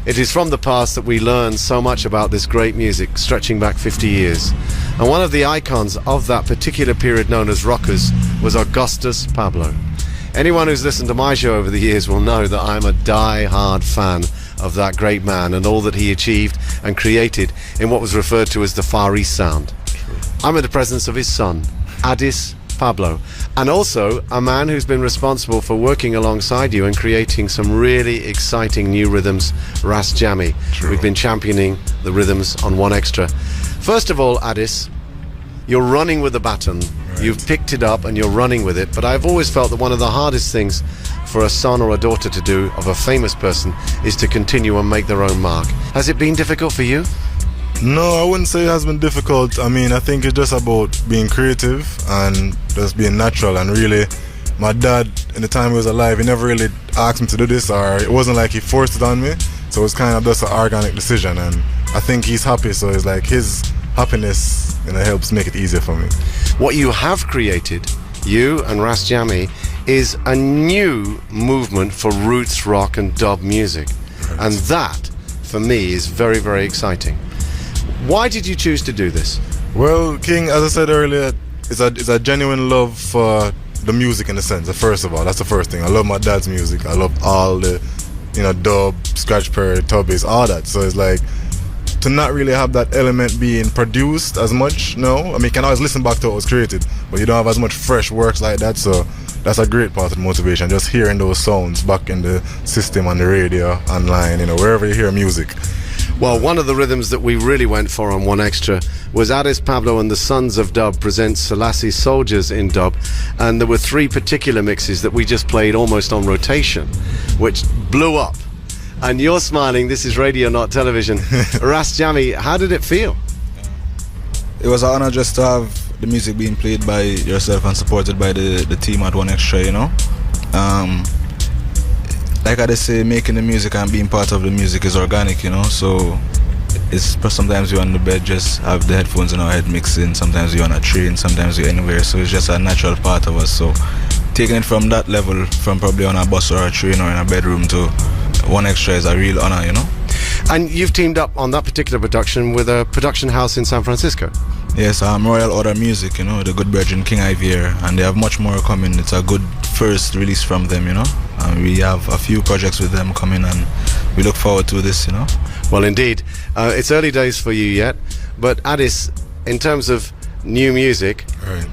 It is from the past that we learn so much about this great music, stretching back 50 years. And one of the icons of that particular period known as rockers was Augustus Pablo. Anyone who's listened to my show over the years will know that I'm a die-hard fan of that great man and all that he achieved and created in what was referred to as the Far East Sound. I'm in the presence of his son, Addis Pablo, and also a man who's been responsible for working alongside you and creating some really exciting new rhythms, Ras Jammy. We've been championing the rhythms on One Extra. First of all, Addis, you're running with the baton. Right. You've picked it up and you're running with it, but I've always felt that one of the hardest things for a son or a daughter to do of a famous person is to continue and make their own mark. Has it been difficult for you? No, I wouldn't say it has been difficult. I mean, I think it's just about being creative and just being natural. And really, my dad, in the time he was alive, he never really asked me to do this, or it wasn't like he forced it on me. So it was kind of just an organic decision. And I think he's happy, so it's like his happiness, helps make it easier for me. What you have created, you and Ras Jammy, is a new movement for roots rock and dub music. Right. And that, for me, is very, very exciting. Why did you choose to do this? Well, King, as I said earlier, it's a genuine love for the music in a sense. First of all, that's the first thing. I love my dad's music. I love all the, dub, scratch pair, tubbies, all that. So it's like, to not really have that element being produced as much, no. I mean, you can always listen back to what was created, but you don't have as much fresh works like that. So that's a great part of the motivation, just hearing those sounds back in the system, on the radio, online, wherever you hear music. Well, one of the rhythms that we really went for on One Extra was Addis Pablo and the Sons of Dub presents Selassie Soldiers in dub, and there were 3 particular mixes that we just played almost on rotation, which blew up. And you're smiling, this is radio, not television. Ras Jammy, how did it feel? It was an honor just to have the music being played by yourself and supported by the team at One Extra, Like I say, making the music and being part of the music is organic, so it's sometimes you're on the bed, just have the headphones in our head mixing. Sometimes you're on a train, sometimes you're anywhere. So it's just a natural part of us. So taking it from that level, from probably on a bus or a train or in a bedroom to One Extra is a real honor, you know. And you've teamed up on that particular production with a production house in San Francisco. Yes, Royal Order Music, you know, the good brethren King Ivier, and they have much more coming. It's a good first release from them, you know. And we have a few projects with them coming, and we look forward to this, you know. Well, indeed. It's early days for you yet, but Addis, in terms of new music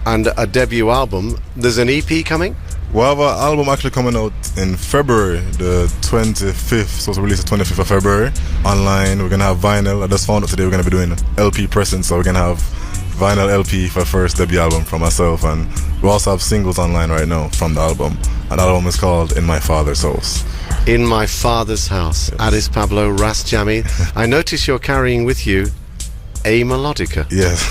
and a debut album, there's an EP coming? We have an album actually coming out in February, the 25th, so it's released the 25th of February, online. We're going to have vinyl. I just found out today we're going to be doing LP pressing, so we're going to have vinyl LP for first debut album from myself, and we also have singles online right now from the album, and the album is called In My Father's House. In My Father's House. Yes. Addis Pablo, Ras Jammy. I notice you're carrying with you a melodica. Yes.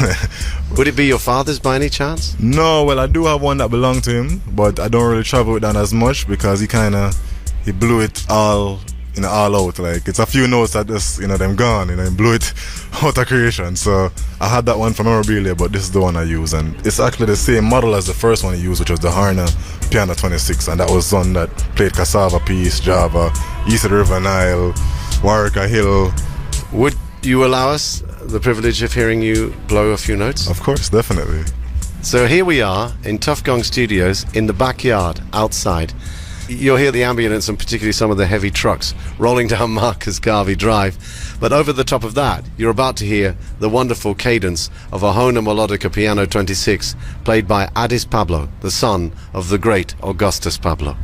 Would it be your father's by any chance? No, well, I do have one that belonged to him, but I don't really travel with that as much because he blew it all out. Like, it's a few notes that just, them gone, he blew it out of creation. So I had that one for memorabilia, but this is the one I use, and it's actually the same model as the first one I used, which was the Harner Piano 26, and that was one that played Cassava Piece, Java, East of the River Nile, Warwick Hill. Would you allow us the privilege of hearing you blow a few notes? Of course, definitely. So here we are in Tough Gong Studios in the backyard outside. You'll hear the ambulance and particularly some of the heavy trucks rolling down Marcus Garvey Drive. But over the top of that, you're about to hear the wonderful cadence of a Hohner Melodica Piano 26 played by Addis Pablo, the son of the great Augustus Pablo.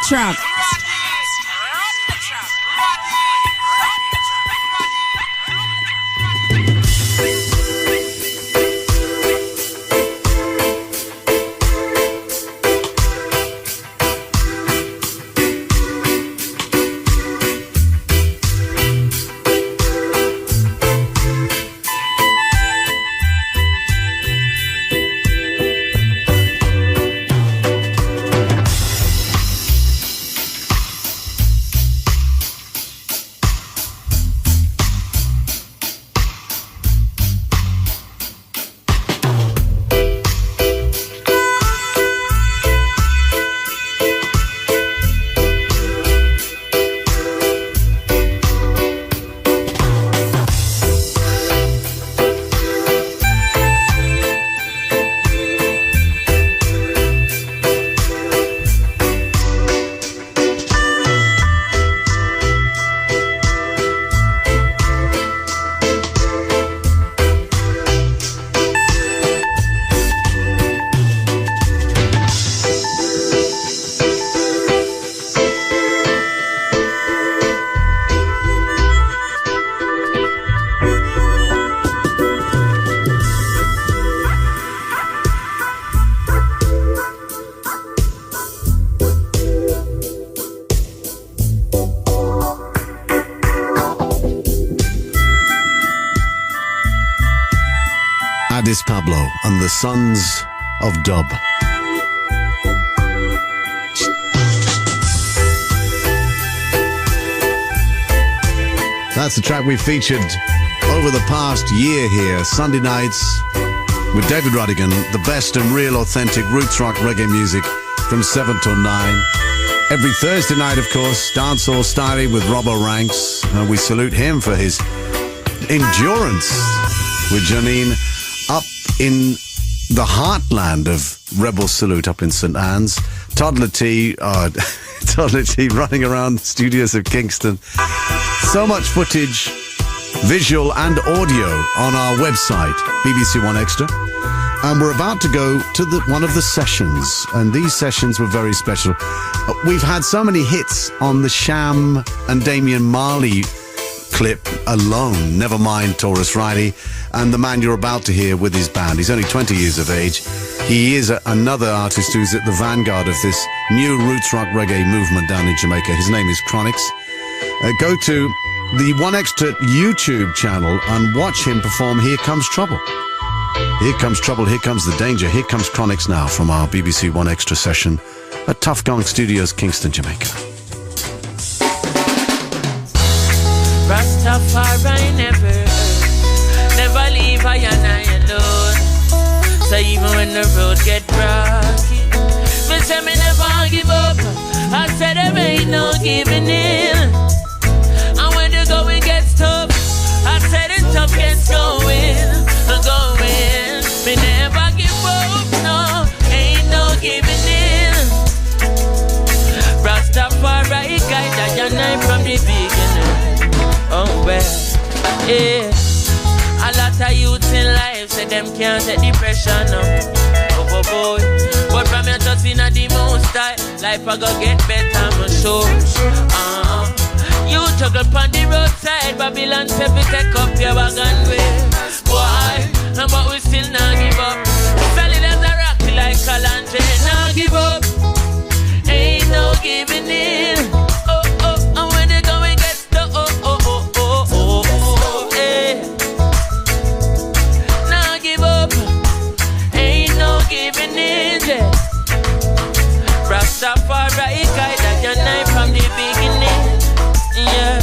Truck. Addis Pablo and the Sons of Dub. That's the track we featured over the past year here, Sunday nights, with David Rodigan, the best and real authentic roots rock reggae music from 7 till 9. Every Thursday night, of course, dancehall styling with Robbo Ranks, and we salute him for his endurance with Janine up in the heartland of Rebel Salute up in St. Anne's. Toddler T running around studios of Kingston. So much footage, visual and audio on our website, BBC One Extra. And we're about to go to one of the sessions. And these sessions were very special. We've had so many hits on the Sham and Damian Marley clip alone, never mind Taurus Riley and the man you're about to hear with his band. He's only 20 years of age. He is another artist who's at the vanguard of this new roots rock reggae movement down in Jamaica. His name is Chronix. Go to the One Extra YouTube channel and watch him perform Here Comes Trouble. Here comes trouble, here comes the danger. Here comes Chronix now from our BBC One Extra session at Tough Gong Studios, Kingston, Jamaica. Rastafari never leave I and I alone. So even when the road get rocky, me say me never give up. I said there ain't no giving in. And when the going gets tough, I said it tough gets going. Me never give up, no, ain't no giving in. Rastafari guide I from the beginning. Oh well, yeah. A lot of youths in life say them can't take the pressure now. Oh boy, but from your just in the most time, life I go get better, I'm sure. You juggle on the roadside, Babylon said we take up your wagon way. Boy, but we still not give up. Solid as a rock like Kalanje, not give up. Ain't no giving in. Oh, and when they go and get stuck, yeah. Not give up. Ain't no giving in, yeah. Rastafari guide that your knife from the beginning, yeah.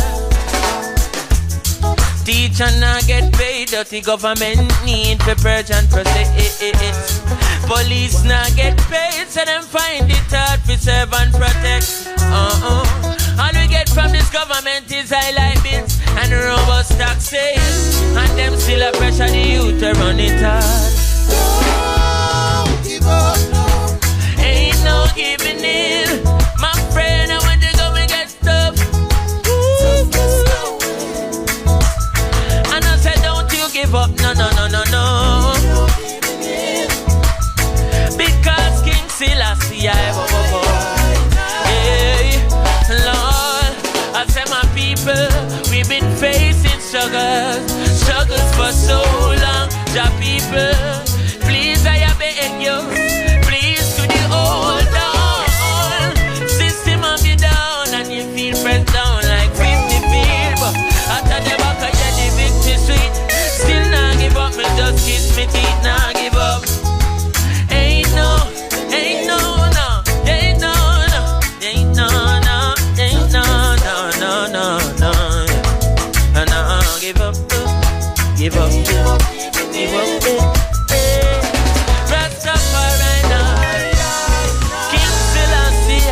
Teacher not get paid, dirty government need to purge and protect. Police not get paid, so them find it hard to serve and protect. All we get from this government is highlight bills and robust taxes, and them still a pressure the youth to run it hard. Don't give up, no. Ain't no giving in, my friend. And when they go and get stuff, and I said don't you give up, no. Because King Selassie, hey, Lord, I said my people, we've been facing struggles for so long. The people, please I beg you, please could you hold on? System of you down and you feel pressed down like 50 feet, but after the back I get the victory sweet. Still not give up, me just kiss me teeth, not give up. Ain't no, give up, Rastafari now, King Selassie,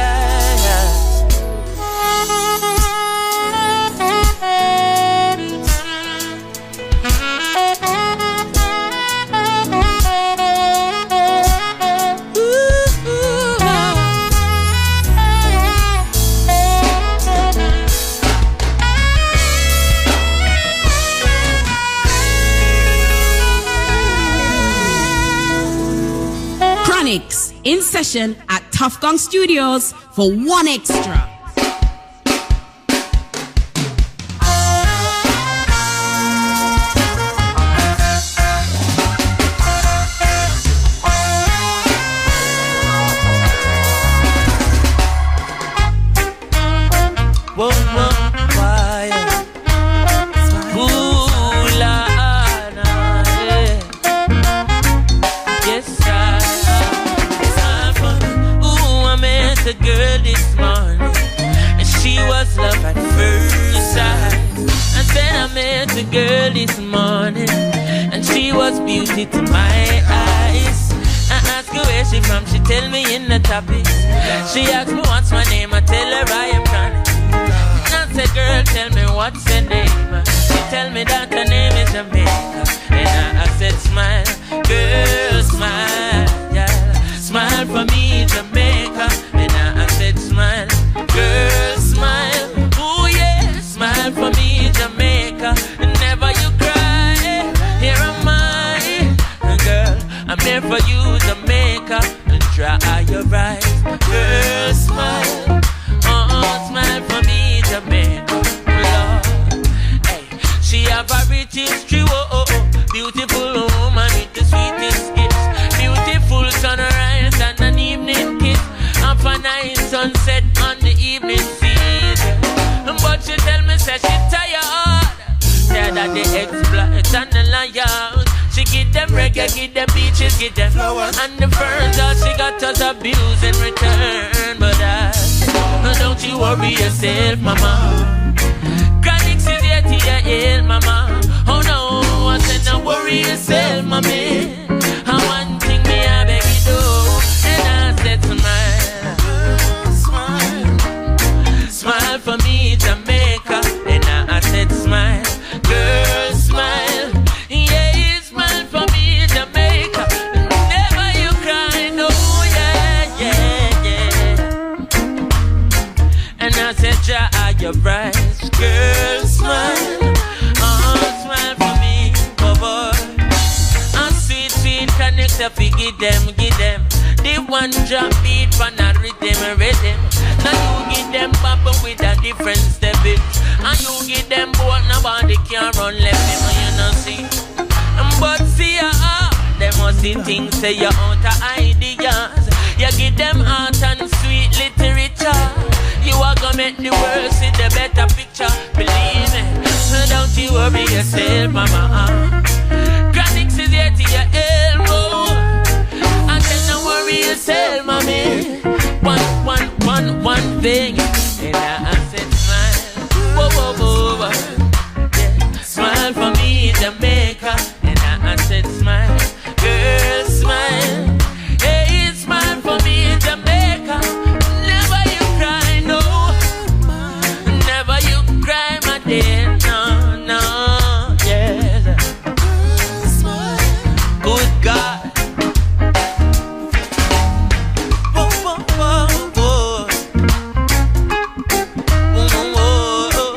in session at Tough Gong Studios for One Extra. Girl this morning, and she was beauty to my eyes. I asked her where she from, she tell me in the topics. She asked me what's my name, I tell her I am Chronix. I said, girl, tell me what's your name. She tell me that her name is Jamaica. And I said, smile, for you, Jamaica. And dry your eyes, girl, smile. Oh, smile for me, Jamaica, Lord. Hey, she have a rich history, beautiful woman with the sweetest gifts. Beautiful sunrise and an evening kiss. And a nice sunset on the evening season. But she tell me, say she tired. Tired of the exploits and the liars. She give them reggae, give them beaches, give them flowers. And the first that she got us abuse in return. But don't you worry yourself, mama. Chronic is here to your ill, mama. Oh no, I said don't worry yourself, mommy. I one thing me I beg you do. And I said smile, smile for me, Jamaica. And I said smile, girl, smile. Yeah, smile for me, Jamaica. Never you cry, no, yeah, yeah, yeah. And I said, dry your eyes, girl, smile. Oh, smile for me, oh boy. And sweet, sweet connect up, give them. The one drop beat from a rhythm. Now you give them bubble with a different step it. And you give them both, nobody can run left him, you know see. But see them must see things say you're out of ideas. You give them art and sweet literature. You are gonna make the world see the better picture. Believe me, don't you worry yourself, mama. Chronics is here to your elbow. I said don't worry yourself, mommy. One thing. And I said smile, whoa, whoa, whoa, whoa. Yeah. Smile for me, Jamaica. And I said smile, girl, smile. Hey, smile for me, Jamaica. Never you cry, no. Never you cry, my dear. No, no, yes. Good God. Whoa, whoa, whoa, whoa. Whoa, whoa, whoa.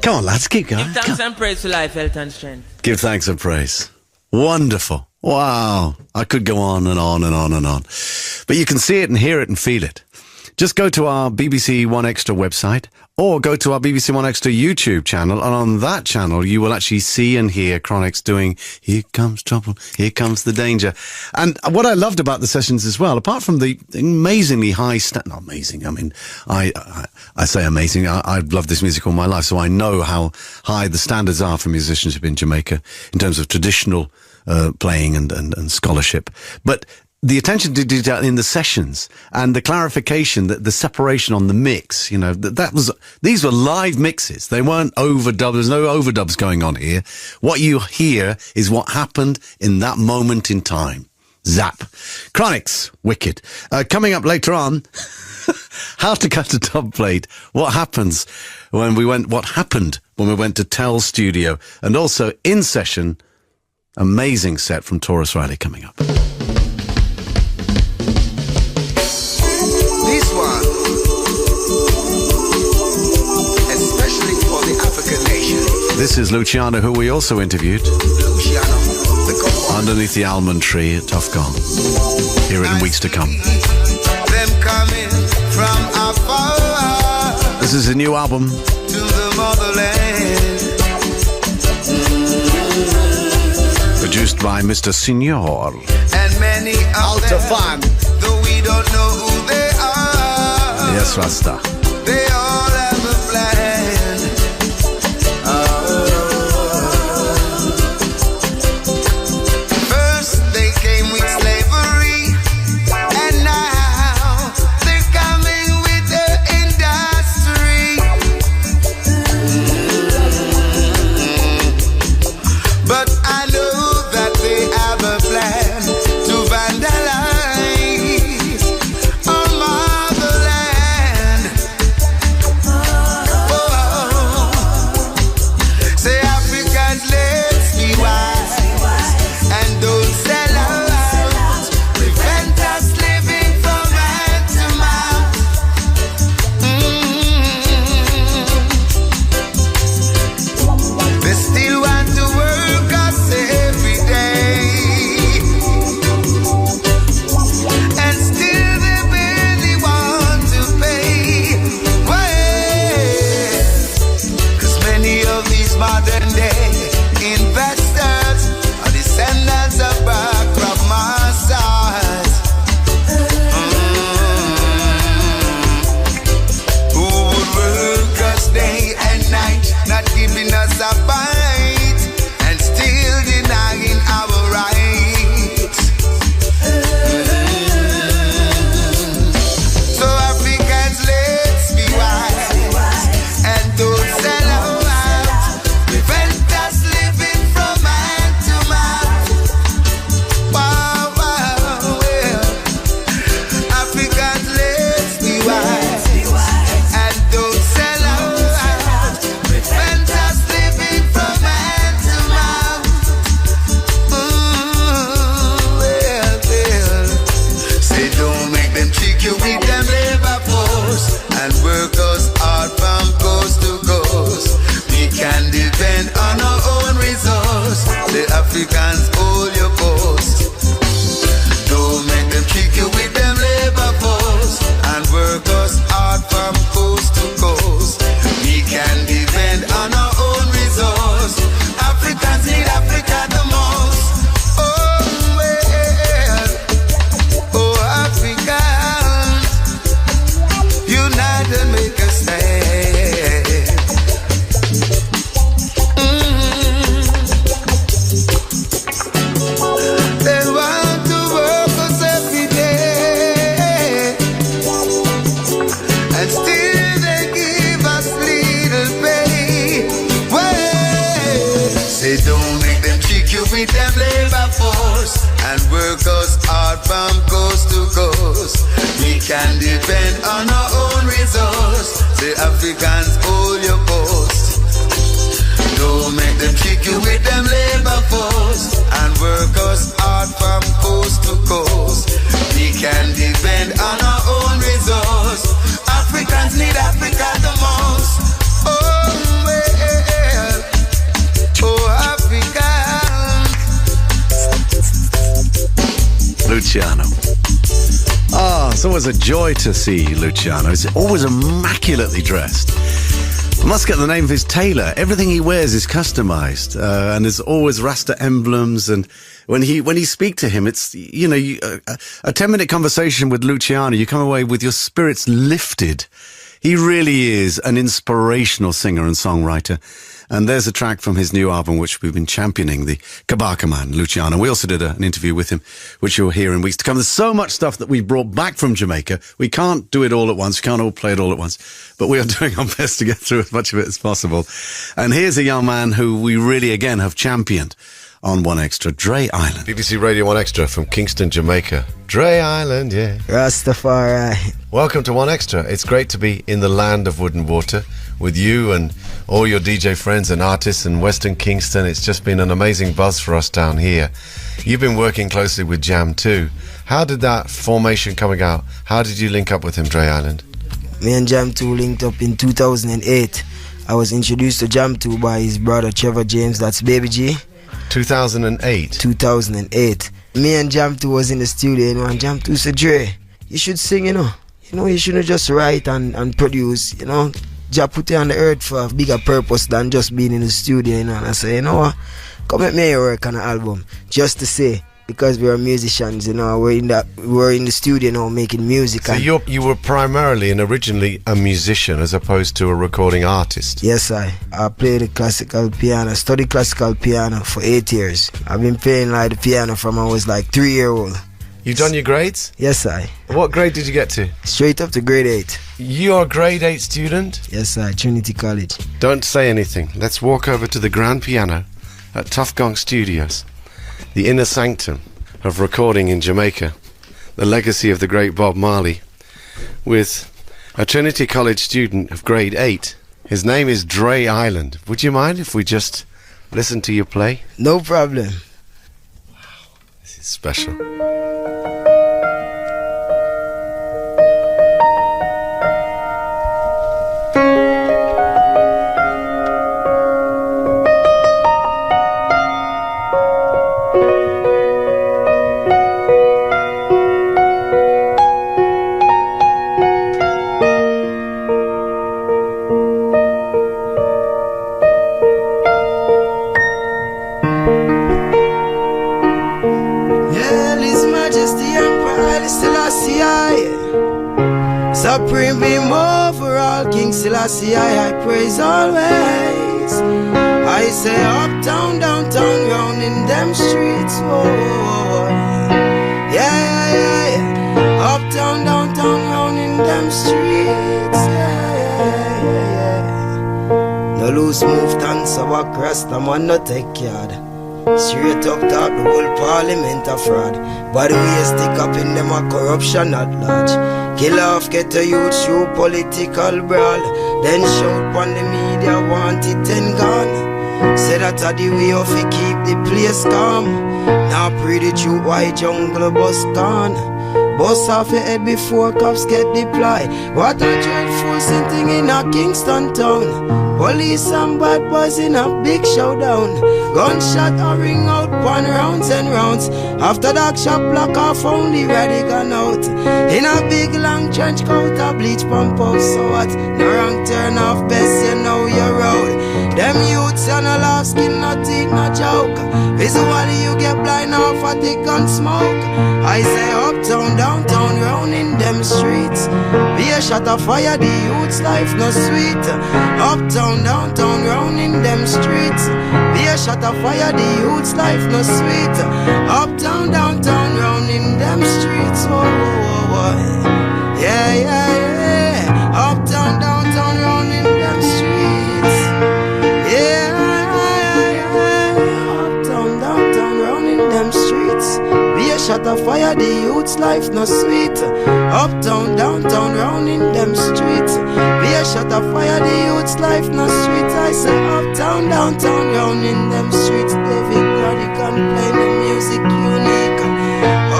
Come on, lads, keep going. Give thanks and praise to life, health and strength. Give thanks and praise. Wonderful. Wow. I could go on and on and on and on. But you can see it and hear it and feel it. Just go to our BBC One Extra website or go to our BBC One Extra YouTube channel, and on that channel you will actually see and hear Chronix doing Here Comes Trouble, Here Comes the Danger. And what I loved about the sessions as well, apart from the amazingly high not amazing, I mean, I say amazing, I've loved this music all my life, so I know how high the standards are for musicianship in Jamaica in terms of traditional playing and scholarship. But the attention to detail in the sessions and the clarification, that the separation on the mix, you know, these were live mixes. They weren't overdubbed. There's no overdubs going on here. What you hear is what happened in that moment in time. Zap. Chronix, wicked. Coming up later on, how to cut a dub plate. What happened when we went to Tell Studio, and also in session, amazing set from Taurus Riley coming up. This one, especially for the African nation. This is Luciano, who we also interviewed. Luciano, the underneath the almond tree at Tough Gong. Hear it in weeks to come. Them coming from afar. This is a new album. To the motherland. Produced by Mr. Signor. And many of them, though we don't know who they are. Yes, Rasta. They all have a plan. First they came with slavery, and now they're coming with the industry. But I know that they have a plan to vandalize our motherland. can depend on our own resource. The Africans hold your post. Don't make them trick you with them labor force and work us hard from coast to coast. We can depend on our own resource. Africans need Africa the most. Oh, well. Oh, Africa. Luciano. It's always a joy to see Luciano. He's always immaculately dressed. I must get the name of his tailor. Everything he wears is customized, and there's always Rasta emblems. And when you speak to him, it's, a 10-minute conversation with Luciano, you come away with your spirits lifted. He really is an inspirational singer and songwriter. And there's a track from his new album, which we've been championing, the Kabaka Man, Luciano. We also did an interview with him, which you'll hear in weeks to come. There's so much stuff that we brought back from Jamaica. We can't do it all at once. We can't all play it all at once. But we are doing our best to get through as much of it as possible. And here's a young man who we really, again, have championed on One Extra, Dre Island. BBC Radio 1 Extra from Kingston, Jamaica. Dre Island, yeah. Rastafari. Welcome to One Extra. It's great to be in the land of wood and water with you and all your DJ friends and artists in Western Kingston. It's just been an amazing buzz for us down here. You've been working closely with Jam too. How did that formation coming out? How did you link up with him, Dre Island? Me and Jam 2 linked up in 2008. I was introduced to Jam 2 by his brother Trevor James, that's Baby G. 2008? 2008. Me and Jam 2 was in the studio, and Jam 2 said, Dre, you should sing, you shouldn't just write and produce, Jah put you on the earth for a bigger purpose than just being in the studio, And I say, come let me work on an album, just to say, because we are musicians, we're in the studio now making music. So you were primarily and originally a musician as opposed to a recording artist? Yes, I played the classical piano, studied classical piano for 8 years. I've been playing the piano from I was 3 years old. You done your grades? Yes, I. What grade did you get to? Straight up to grade 8. You're a grade 8 student? Yes, I. Trinity College. Don't say anything. Let's walk over to the grand piano at Tough Gong Studios, the inner sanctum of recording in Jamaica, the legacy of the great Bob Marley, with a Trinity College student of grade 8. His name is Dre Island. Would you mind if we just listen to you play? No problem. Wow, this is special. Supreme being overall, King Selassie, I praise always. I say uptown, downtown, round in them streets, whoa. Yeah. Uptown, downtown, round in them streets, yeah. No loose move, dance, walk Rasta, man, no take yard. Straight up talk, the whole parliament a fraud. But we stick up in them a corruption at large. Kill off, get a youth through political brawl. Then shout pon the media, want it and gone. Say that a the way of to keep the place calm. Now pray the truth, why jungle bus gone. Bust off your head before cops get deployed. What a dreadful thing in a Kingston town. Police and bad boys in a big showdown. Gunshot a ring out, pon rounds and rounds. After that shot block off, only Rodigan out. In a big long trench coat, a bleach pump out. So what? No wrong turn off, best you know you're out. Them youths and a lost skin, no teeth, no joke. Visually you get blind off a thick gun smoke. I say uptown, downtown, round in them streets. Be a shot of fire, the youth's life no sweet. Uptown, downtown, round in them streets. Be a shot of fire, the youth's life no sweet. Uptown, downtown, round in them streets. Whoa. Yeah. Uptown, downtown, round in them streets. Yeah. Uptown, downtown, round in them streets. Be a shot of fire, the youth's life no sweet. Uptown, downtown. down, round in them streets. Be a shot of fire, the youth's life no streets. I say uptown, downtown, round in them streets. David Rodigan playing the music unique.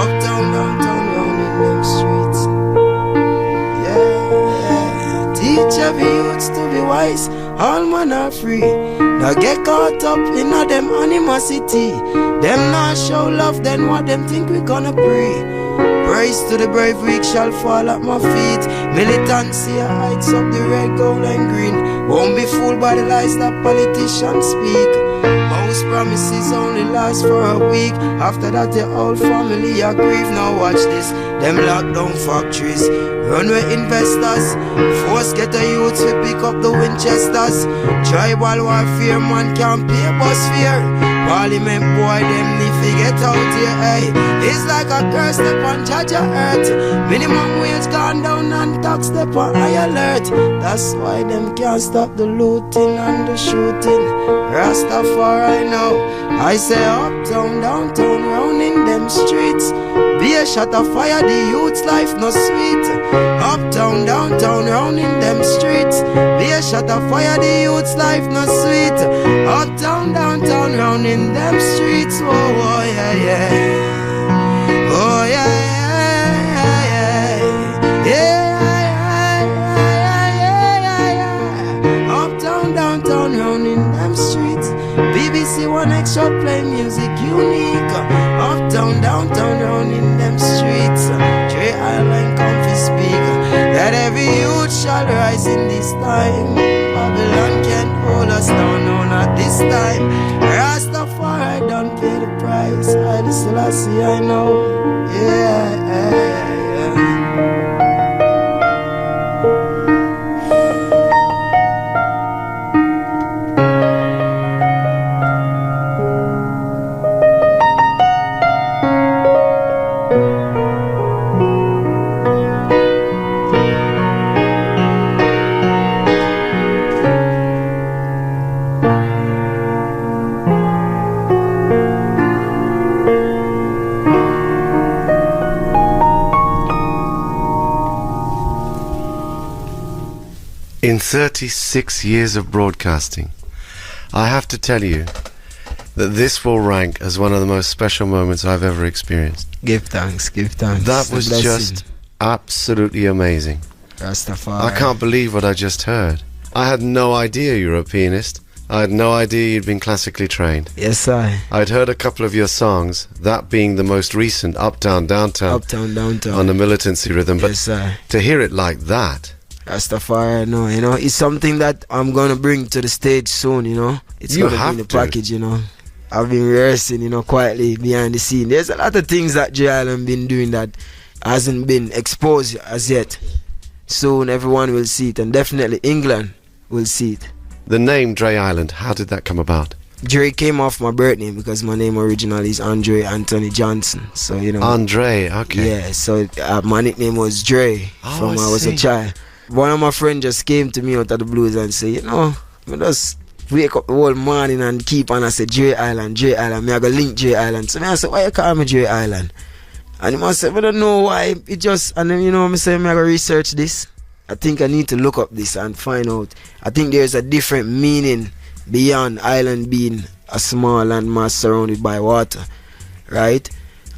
Uptown, downtown, round in them streets. Yeah. Teach every youth to be wise. All men are free. Now get caught up in all them animosity. Them not show love, then what them think we gonna pray. Praise to the brave, weak shall fall at my feet. Militancy heights up the red, gold and green. Won't be fooled by the lies that politicians speak. Most promises only last for a week. After that the whole family are grief. Now watch this, them lockdown factories, runway investors, force get the youths to pick up the Winchesters. Tribal warfare, man can't pay bus fare. Parliament boy, them need to get out here, hey. It's like a curse step on judge your earth. Minimum wage gone down and tax step on high alert. That's why them can't stop the looting and the shooting. Rastafari now, I say uptown, downtown, round in them streets. Be a shot of fire, the youth's life no sweet. Uptown, downtown, round in them streets. Be a shot of fire, the youth's life no sweet. Uptown, downtown, round in them streets. Oh, oh yeah, yeah. Oh yeah, yeah, yeah, yeah, yeah, yeah, yeah. Uptown, downtown, round in them streets. BBC One Extra play music unique. Uptown, downtown, round in them streets. Dre Island come to speak. That every youth shall rise in this time. Babylon can't hold us down, no, not this time. Rastafari don't pay the price. I the Selassie, I know. Yeah, yeah, yeah. In 36 years of broadcasting, I have to tell you that this will rank as one of the most special moments I've ever experienced. Give thanks, give thanks. That was just absolutely amazing. Rastafari. I can't believe what I just heard. I had no idea you were a pianist. I had no idea you'd been classically trained. Yes, I'd heard a couple of your songs, that being the most recent, Uptown, Downtown. Uptown, Downtown. On the militancy rhythm. But yes, to hear it like that. Rastafari, no, you know, it's something that I'm gonna bring to the stage soon, you know. It's gonna be in the package, you know. I've been rehearsing, you know, quietly behind the scene. There's a lot of things that J Island been doing that hasn't been exposed as yet. Soon everyone will see it, and definitely England will see it. The name Dre Island, how did that come about? Dre came off my birth name because my name originally is Andre Anthony Johnson. So, you know. Andre, okay. Yeah, so my nickname was Dre from when I was a child. One of my friends just came to me out of the blues and said, you know, I just wake up the whole morning and keep on. I said, Dre Island, me I go link Dre Island. So I said, why you call me Dre Island? And he must say, I don't know why. It just, and then, you know, I say, I go research this. I think I need to look up this and find out. I think there's a different meaning beyond island being a small landmass surrounded by water, right?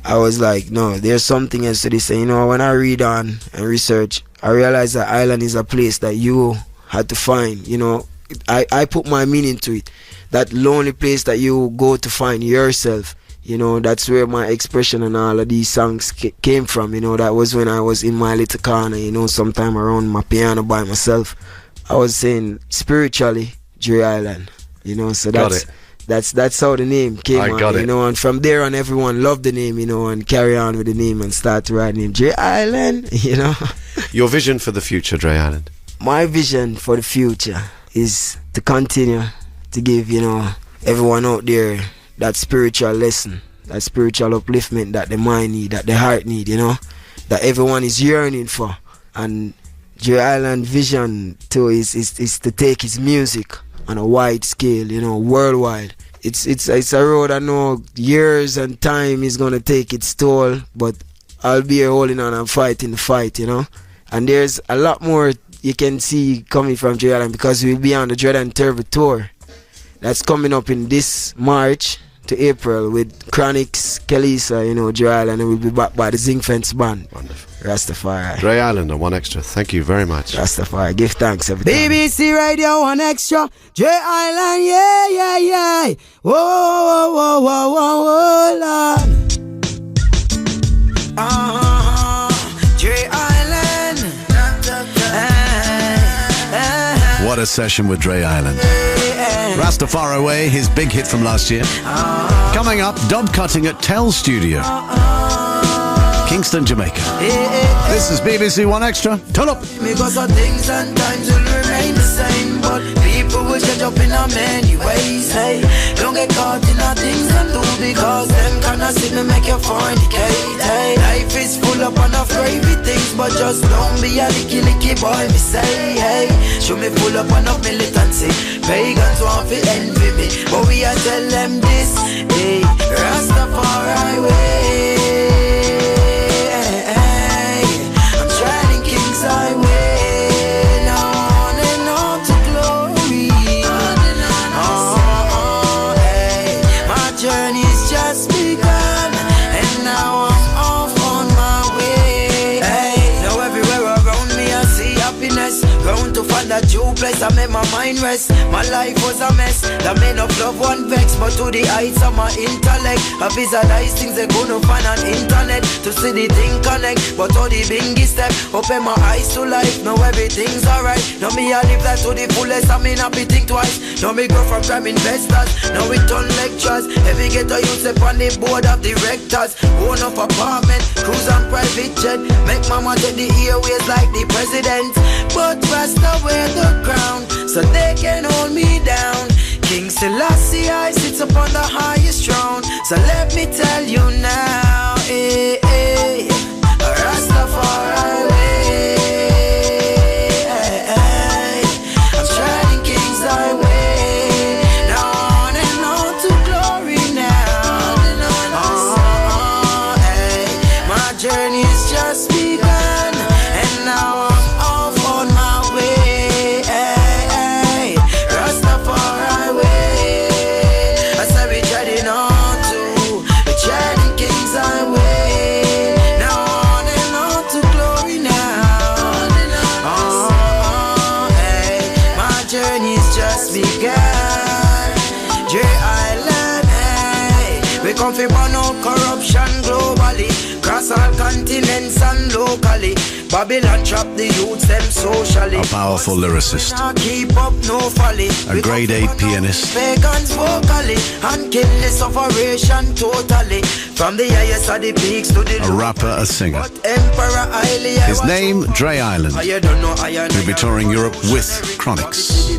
I was like, no, there's something else to this. And, you know, when I read on and research, I realized that island is a place that you had to find, you know. I put my meaning to it. That lonely place that you go to find yourself, you know, that's where my expression and all of these songs came from, you know. That was when I was in my little corner, you know, sometime around my piano by myself. I was saying spiritually, Dre Island, you know, so that's how the name came on, you know, and from there on everyone loved the name, you know, and carry on with the name and start to write name Dre Island, you know. Your vision for the future, Dre Island? My vision for the future is to continue to give, you know, everyone out there that spiritual lesson, that spiritual upliftment that the mind need, that the heart need, you know, that everyone is yearning for. And Dre Island vision too is to take his music on a wide scale, you know, worldwide. It's a road I know years and time is gonna take its toll, but I'll be here holding on and fighting the fight, you know. And there's a lot more you can see coming from Dre Island because we'll be on the Dread and Turbo tour. That's coming up in this March to April with Chronics, Kelisa, Dre Island, and we'll be back by the Zinc Fence Band. Wonderful. Rastafari. Dre Island on One Extra. Thank you very much. Rastafari. Give thanks every time. BBC Radio 1 Extra. Dre Island, yeah, yeah, yeah. Whoa, whoa, whoa, whoa, whoa, whoa, Lord. Dre Island. What a session with Dre Island. Rastafari Away, his big hit from last year. Coming up, dub cutting at Tell Studio, Kingston, Jamaica. This is BBC One Extra. Turn up. Because of things and times will remain the same, but people will catch up in a many ways. Hey, don't get caught in a things and do because them cannot see me make you fornicate. Hey, life is full up on of gravy things, but just don't be a licky boy. Me say, hey, show me full up on of militancy. Pagans want to envy me, but we are tell them this. Hey, Rastafari way. Highway, on and on to glory. Hey, my journey's just begun, and now I'm off on my way. Hey, now everywhere around me I see happiness. Round to find that true place, I made my mind rest. My life was a mess, that made of love one vex. But to the heights of my intellect, I visualize things they couldn't find on internet. To see the thing connect, but all the bingy step. Open my eyes to life, now everything's alright. Now me I live that to the fullest, I may not be think twice. Now me grow from crime investors, now we turn lectures. Every ghetto youth step on the board of directors. Own up apartment, cruise on private jet. Make mama take the airways like the president. But Rasta wear the crown, so they can hold me down. King Selassie I sits upon the highest throne. So let me tell you now, eh, eh, Rastafari way. I'm striding King's highway. Now on and on to glory now. Hey, my journey is just begun, and now I'm off on my way. Hey, Rastafari way. I said we treading on to, we treading King's highway. Now on and on to glory now. Hey, my journey's just begun. Dre Island, hey, we come fi burn out corruption globally, cross all continents and locally. Babylon trap the youths them socially. A powerful lyricist, Keep up no folly. a grade 8 pianist, Pagans vocally and kill the sufferation totally. From the highest of the peaks to the a rapper, a singer. Emperor Haile. His name, Dre Island. He'll be touring Europe with Chronics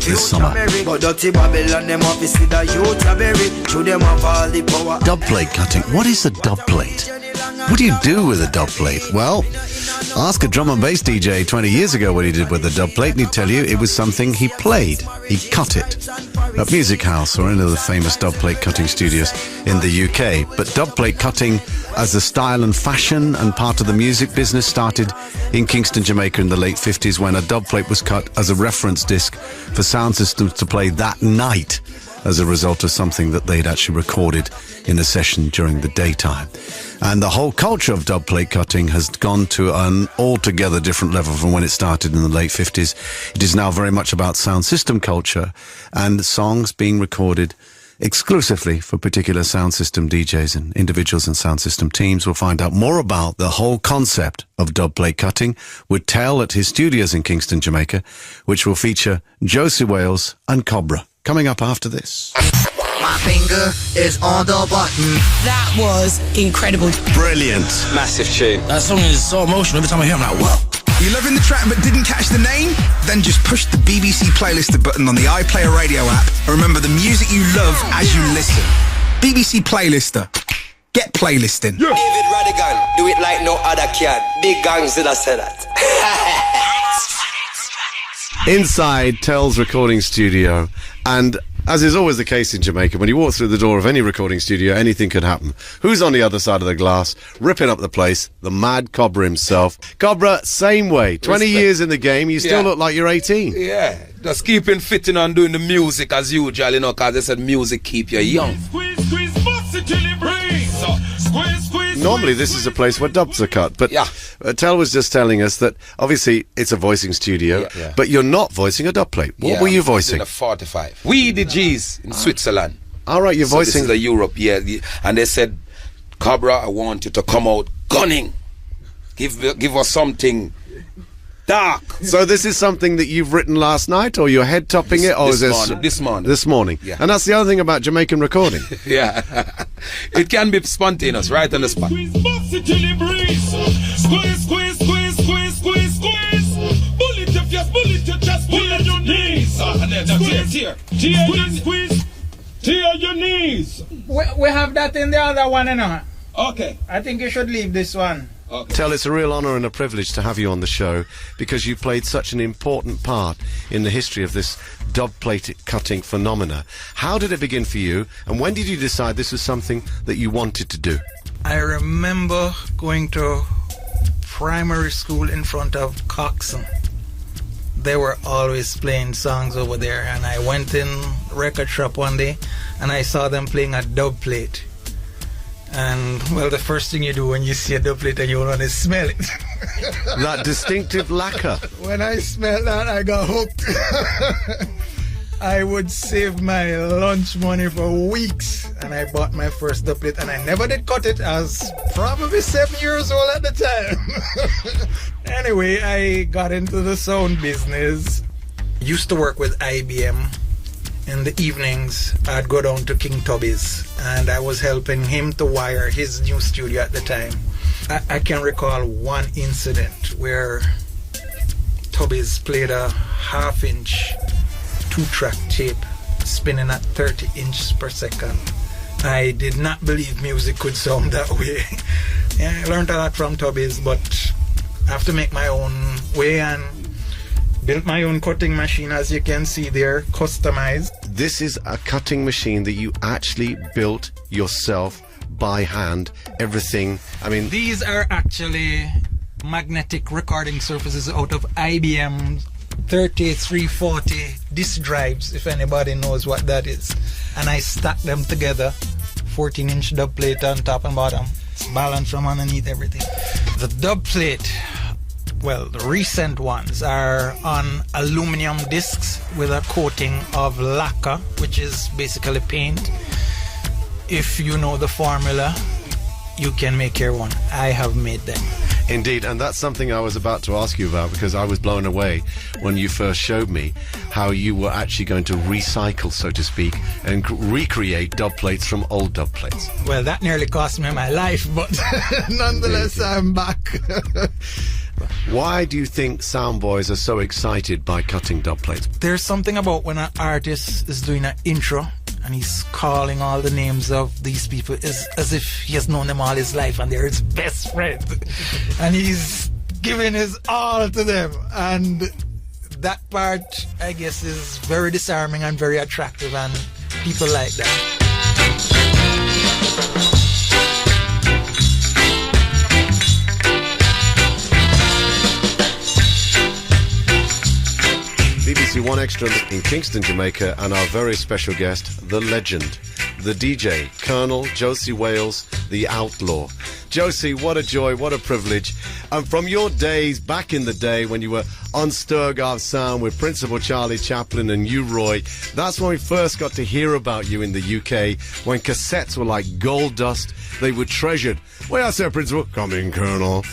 this summer. But dirty Babylon them up see the youth a bury. Through them have all the power. Dub plate cutting. What is a dub plate? What do you do with a dub plate? Well, ask a drum and bass DJ 20 years ago what he did with a dub plate, and he'd tell you it was something he played. He cut it at Music House or any of the famous dub plate cutting studios in the UK. But dub plate cutting as a style and fashion and part of the music business started in Kingston, Jamaica in the late 50s when a dub plate was cut as a reference disc for sound systems to play that night as a result of something that they'd actually recorded in a session during the daytime. And the whole culture of dub plate cutting has gone to an altogether different level from when it started in the late 50s. It is now very much about sound system culture and songs being recorded exclusively for particular sound system DJs, and individuals and sound system teams. Will find out more about the whole concept of dub plate cutting with Tell at his studios in Kingston, Jamaica, which will feature Josie Wales and Cobra. Coming up after this. My finger is on the button. That was incredible. Brilliant. Massive tune. That song is so emotional. Every time I hear it, I'm like, whoa. You loving the track but didn't catch the name? Then just push the BBC Playlister button on the iPlayer radio app and remember the music you love as you listen. BBC Playlister. Get playlisting. Yeah. David Rodigan, do it like no other can. Big gangs did I say that. Inside Tell's recording studio, and As is always the case in Jamaica, when you walk through the door of any recording studio, anything could happen. Who's on the other side of the glass, ripping up the place? The mad Cobra himself. Cobra, same way. 20 years in the game, you still look like you're 18. Yeah, just keeping fitting on doing the music as usual, you know, because they said music keep you young. Normally this is a place where dubs are cut, but Tel was just telling us that obviously it's a voicing studio, but you're not voicing a dub plate. What were you voicing? In a 45. We the G's in Switzerland. All right, you're voicing... This is the Europe, and they said, Cobra, I want you to come out gunning. Give us something dark. So this is something that you've written last night, or you're head topping it, or this morning? This morning. Yeah. And that's the other thing about Jamaican recording. Yeah, it can be spontaneous, right on the spot. Squeeze, squeeze, squeeze, squeeze, squeeze, squeeze. Bullet your face, bullet your chest, pull on your knees. Squeeze, tear your knees. We have that in the other one, you know. Okay. I think you should leave this one. Okay. Tel, it's a real honour and a privilege to have you on the show because you played such an important part in the history of this dub plate cutting phenomena. How did it begin for you, and when did you decide this was something that you wanted to do? I remember going to primary school in front of Coxon. They were always playing songs over there, and I went in record shop one day and I saw them playing a dub plate. And, well, the first thing you do when you see a dub plate and you want to smell it. That distinctive lacquer. When I smelled that, I got hooked. I would save my lunch money for weeks, and I bought my first dub plate, and I never did cut it. I was probably 7 years old at the time. Anyway, I got into the sound business. Used to work with IBM. In the evenings, I'd go down to King Tubby's, and I was helping him to wire his new studio at the time. I can recall one incident where Tubby's played a half-inch 2-track tape spinning at 30 inches per second. I did not believe music could sound that way. I learned a lot from Tubby's, but I have to make my own way and built my own cutting machine, as you can see there, customized. This is a cutting machine that you actually built yourself by hand. Everything, I mean... These are actually magnetic recording surfaces out of IBM 3340 disk drives, if anybody knows what that is. And I stacked them together, 14-inch dub plate on top and bottom. It's balanced from underneath everything. The dub plate... Well, the recent ones are on aluminum discs with a coating of lacquer, which is basically paint. If you know the formula, you can make your one. I have made them. Indeed, and that's something I was about to ask you about because I was blown away when you first showed me how you were actually going to recycle, so to speak, and recreate dub plates from old dub plates. Well, that nearly cost me my life, but nonetheless, I'm back. Why do you think sound boys are so excited by cutting dub plates? There's something about when an artist is doing an intro and he's calling all the names of these people as if he has known them all his life and they're his best friend. And he's giving his all to them. And that part, I guess, is very disarming and very attractive, and people like that. BBC One Extra in Kingston, Jamaica, and our very special guest, the legend, the DJ, Colonel Josie Wales, the outlaw. Josie, what a joy, what a privilege. And from your days back in the day when you were on Sturgarth Sound with Principal Charlie Chaplin and you, Roy, that's when we first got to hear about you in the UK, when cassettes were like gold dust. They were treasured. Well, sir, Principal. Come in, Colonel.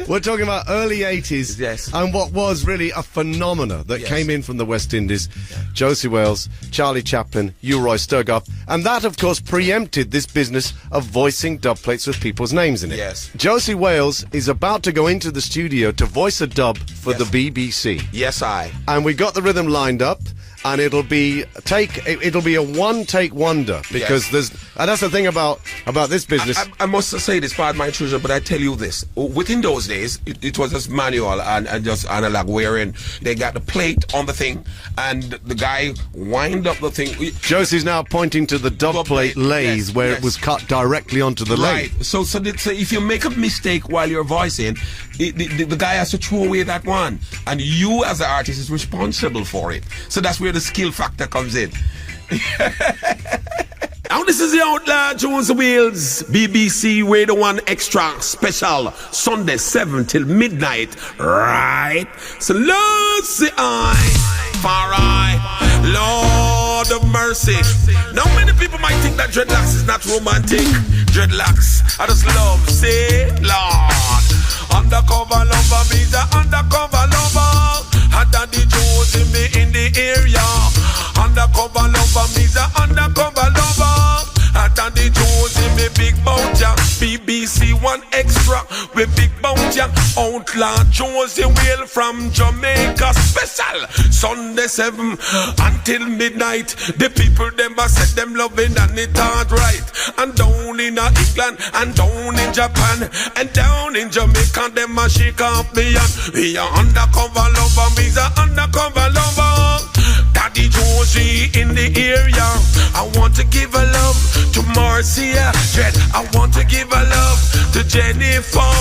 We're talking about early 80s. Yes. And what was really a phenomena that came in from the West Indies. Josie Wales, Charlie Chaplin, you, Roy Sturgarth. And that, of course, preempted this business of voicing dub plates with people's names in it. Yes. Josie Wales is about to go into the studio to voice a dub for the BBC. Yes, And we got the rhythm lined up, and it'll be a one-take wonder because there's And that's the thing about this business. I must say this, pardon my intrusion, but I tell you this. Within those days, it was just manual and just analog, wherein they got the plate on the thing, and the guy wind up the thing. Josie's now pointing to the dub plate lathe where it was cut directly onto the lathe. Right. So if you make a mistake while you're voicing, the guy has to throw away that one, and you as an artist is responsible for it. So that's where the skill factor comes in. Now this is the Outlaw Jones Wheels BBC Radio 1 Extra Special Sunday 7 till midnight, right? So let's see far I, Lord of mercy. Now many people might think that dreadlocks is not romantic. Dreadlocks, I just love, say, Lord. Undercover lover means an undercover lover. Had Daddy Jones in me in the area. Undercover lover means an undercover lover. Had Daddy Jones in me big bouncer. BBC 1 Extra with big bouncer. Outlaw Jones the wheel from Jamaica special. Sunday 7 until midnight. The people them a set them loving and it hard right. And down in England and down in Japan and down in Jamaica them a shake off me and we are undercover lover means a undercover lover. Daddy Josie in the area. I want to give a love to Marcia Dread. I want to give a love to Jennifer.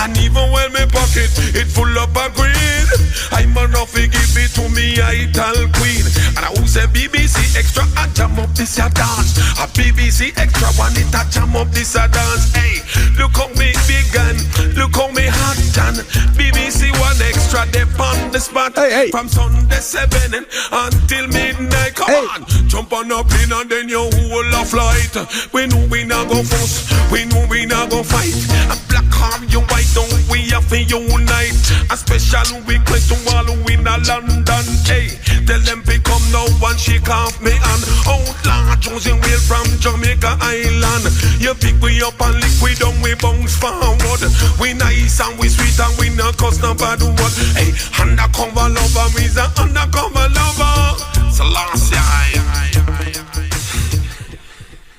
And even when my pocket it full up a green, I'm enough to give it to me idol queen. And I will say BBC Extra and jam up this a dance. A BBC Extra one it a jam up this a dance. Hey, look how me big and look how me hot and BBC 1 Extra they on the spot. Hey. From Sunday 7 until midnight. Come on, jump on up in and then you hold a flight. We know we not go fuss, we know we not go fight. A black or you white, don't we have to unite. A special request to all who in a London. Hey, tell them pick up now and shake off me and Outlaw Jones and Wheel from Jamaica Island. You pick we up and lick we down, we bounce forward. We nice and we sweet and we not cause no bad word. Hey, undercover lover means an undercover lover. So last year,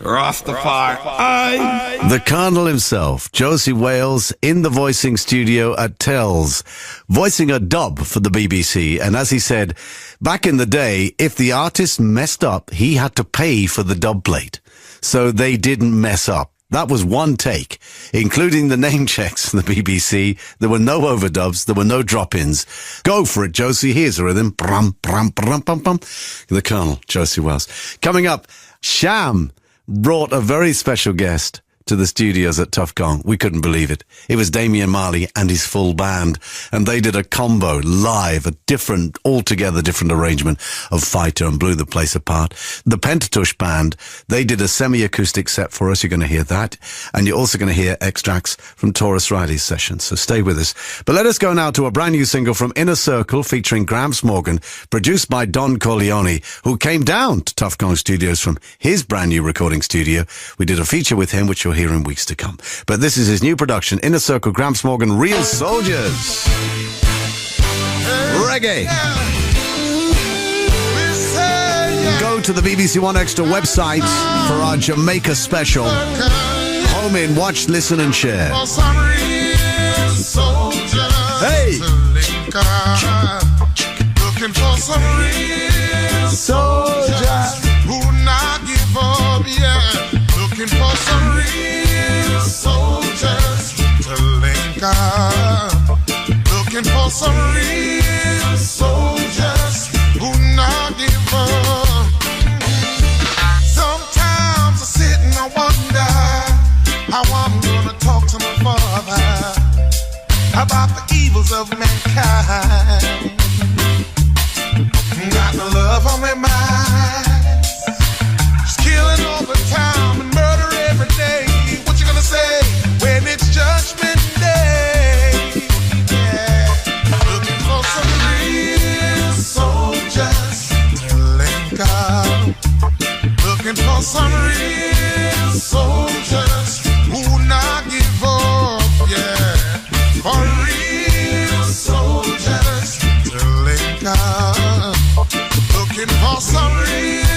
Rastafari. The Colonel himself, Josie Wales, in the voicing studio at Tells, voicing a dub for the BBC. And as he said, back in the day, if the artist messed up, he had to pay for the dub plate. So they didn't mess up. That was one take, including the name checks from the BBC. There were no overdubs. There were no drop-ins. Go for it, Josie. Here's a rhythm. Brum, brum, brum, bum, bum. The Colonel, Josie Wells. Coming up, Sham brought a very special guest to the studios at Tough Gong. We couldn't believe it. It was Damian Marley and his full band, and they did a combo live, a different, altogether different arrangement of Fighter and blew the place apart. The Pentatush Band, they did a semi-acoustic set for us. You're going to hear that, and you're also going to hear extracts from Taurus Riley's session, so stay with us. But let us go now to a brand new single from Inner Circle featuring Gramps Morgan, produced by Don Corleone, who came down to Tough Gong Studios from his brand new recording studio. We did a feature with him, which you'll hear in weeks to come. But this is his new production, Inner Circle, Gramps Morgan, Real Soldiers. Reggae. Go to the BBC One Extra website for our Jamaica special. Home in, watch, listen and share. Hey! Looking for some real soldiers who not give up, yeah. Looking for some real soldiers to link up. Looking for some real soldiers who not give up. Sometimes I sit and I wonder how I'm gonna talk to my father about the evils of mankind. Got the love on my mind. Just killing all the time and murder every day. What you gonna say when it's Judgment Day? Yeah. Looking for some real soldiers to link up. Looking for some real soldiers who not give up. Yeah. For real soldiers to link up. Looking for some real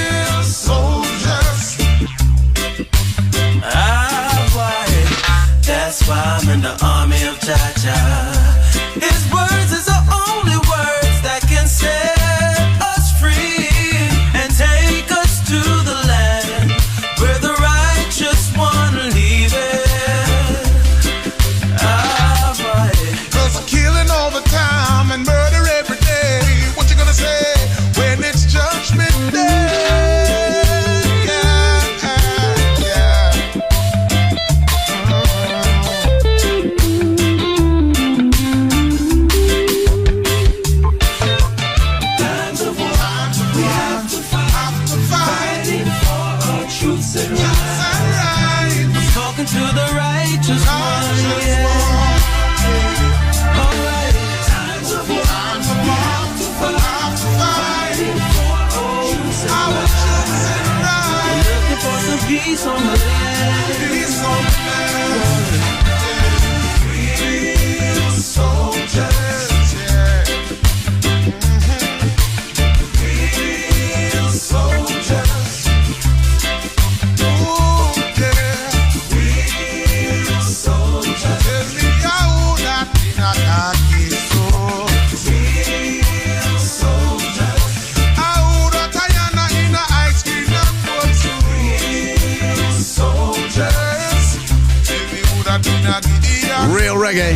Real reggae.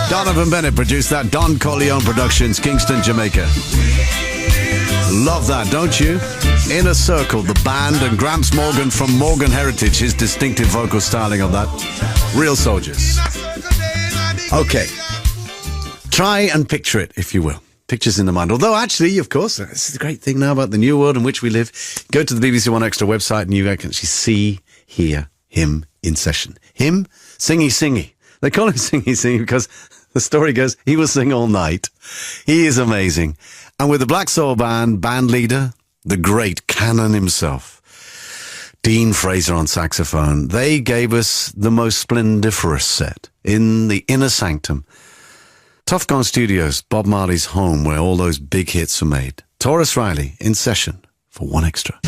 Donovan Bennett produced that. Don Corleone Productions, Kingston, Jamaica. Love that, don't you? Inner Circle, the band, and Gramps Morgan from Morgan Heritage, his distinctive vocal styling of that. Real soldiers. Okay. Try and picture it, if you will. Pictures in the mind. Although, actually, of course, this is the great thing now about the new world in which we live. Go to the BBC One Extra website and you can actually see, hear him in session. Him, singy. They call him singy because the story goes, he will sing all night. He is amazing. And with the Black Soul Band, band leader, the great Canon himself, Dean Fraser on saxophone, they gave us the most splendiferous set in the inner sanctum. Tough Gone Studios, Bob Marley's home where all those big hits are made. Taurus Riley in session for One Extra.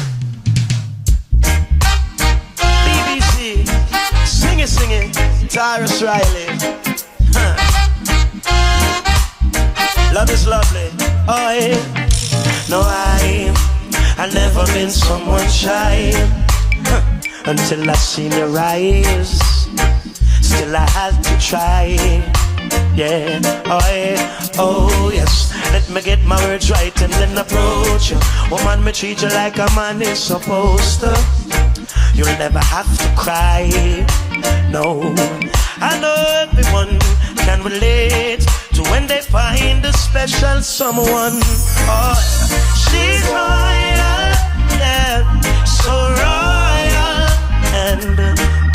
BBC, sing it, Taurus Riley. Love is lovely. Oh yeah. No, I've never been someone shy until I seen your eyes. Still I had to try. Yeah, oh yes. Let me get my words right and then approach you. Woman, me treat you like a man is supposed to. You'll never have to cry. No, I know everyone can relate to when they find a special someone. Oh, she's royal, yeah, so royal, and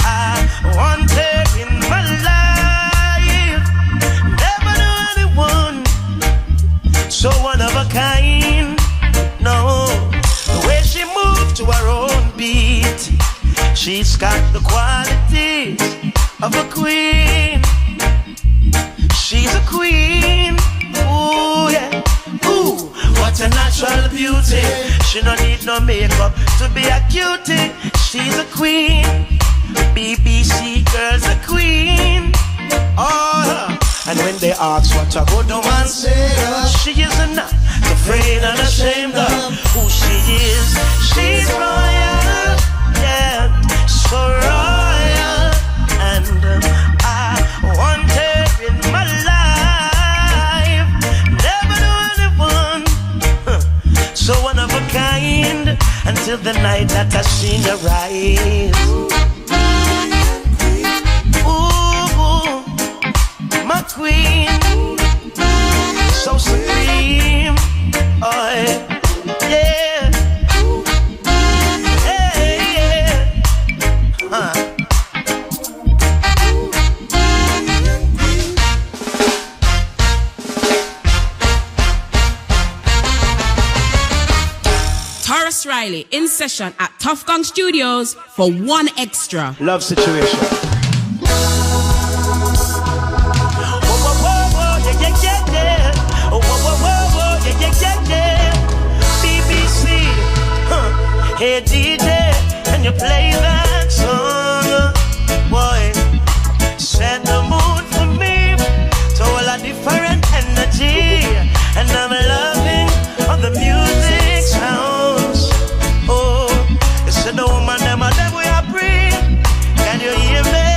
I want her in my life. Never knew anyone so one of a kind. No, the way she moved to her own beat, she's got the qualities of a queen. She's a queen, ooh yeah, ooh, what a natural beauty. She don't need no makeup to be a cutie. She's a queen, BBC girl's a queen. Oh, and when they ask what a good woman say, she is not afraid and ashamed of who she is. She's royal, yeah, so royal, and I want her in my life. Never knew anyone so one of a kind until the night that I seen her rise. Ooh, my queen, so supreme. Oh yeah, yeah, huh. Taurus Riley in session at Tough Gong Studios for One Extra. Love situation. BBC, hey DJ, can you play that song? Boy, set the mood for me to all a different energy, and I'm loving all the music sounds. Oh, it's the woman them we are free. Can you hear me?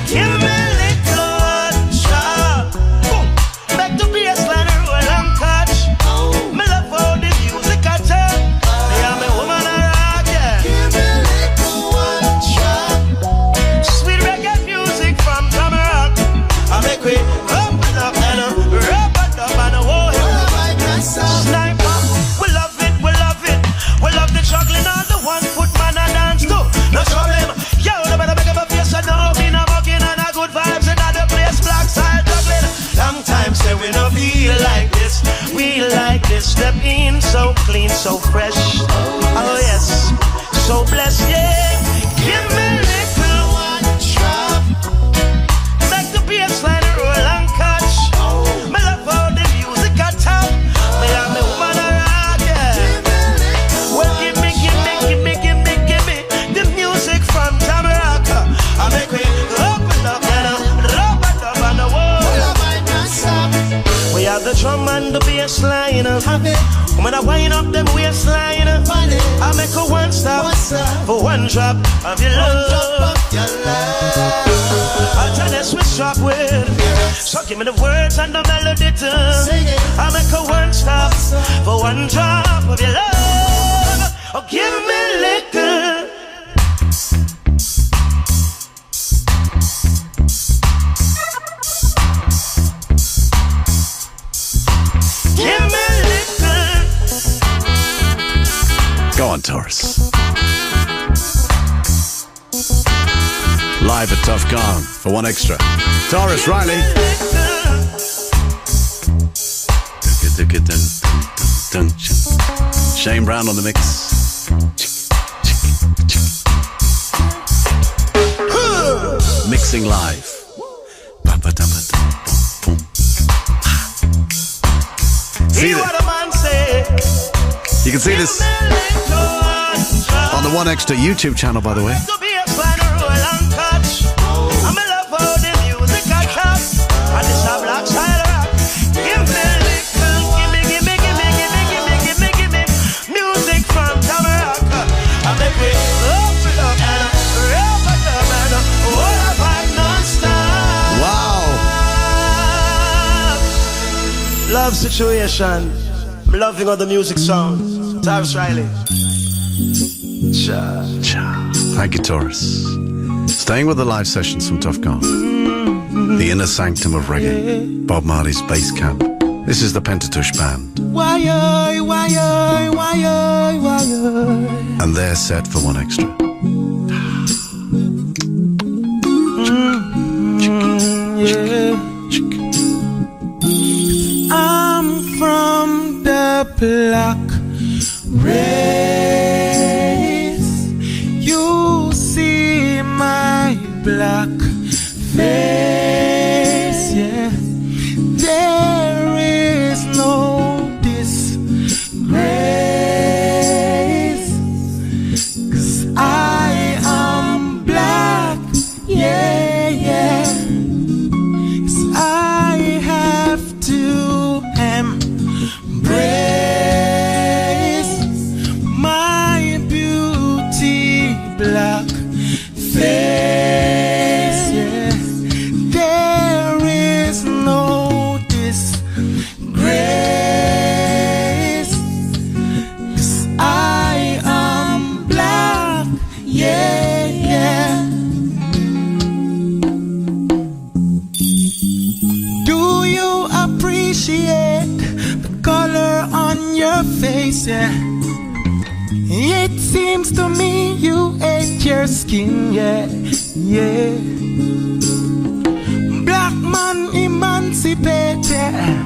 Give me a little shot. Back to baseline, roll and catch. Me love how the music I tell. Me and me woman a rock, yeah. Give me a little one shot. Sweet reggae music from Tamarack. I make we open up and rub it up and oh, sniper. We love it, we love it. We love the juggling on the 1 foot man and dance too. No problem. Yo, no better make up a face and no be no bugging and a good vibes in the place. Black side juggling. Long time say we no feel like this. We like this. Step in so clean, so fresh. Oh yes, so blessed. Yeah, give me a little one drop. Make the baseline roll and catch. Me love how the music a top. Me and me woman a rock, yeah. Well, give me the music from Tamarack. I make we open up and rub it up drum and the bass line. When I wind up them waistline, I make a one stop for one drop of your love. I'll tell you switch up with. So give me the words and the melody too. I make a one stop for one drop of your love. Oh, give me liquor. Give me liquor. Go on, Taurus. Live at Tough Gong for one extra. Taurus Riley. Shane Brown on the mix. Mixing live. See what a man say. You can see this on the One Extra YouTube channel, by the way. Music from Tamarack. I make me open up and rub it up and all about non-stop. Wow. Love situation. I'm loving all the music sound. Taurus Riley. Cha. Thank you, Taurus. Staying with the live sessions from Tough Gong. The inner sanctum of reggae. Bob Marley's bass camp. This is the Pentatouche Band. And they're set for one extra. I'm from the black race. You see my black face, yeah. There is no disgrace, 'cause I am black, yeah, yeah. 'Cause I have to embrace my beauty black face, yeah. There is no disgrace, 'cause I am black, yeah, yeah. Do you appreciate the color on your face, yeah? It seems to me you hate your skin, yeah, yeah. Black man emancipate, yeah.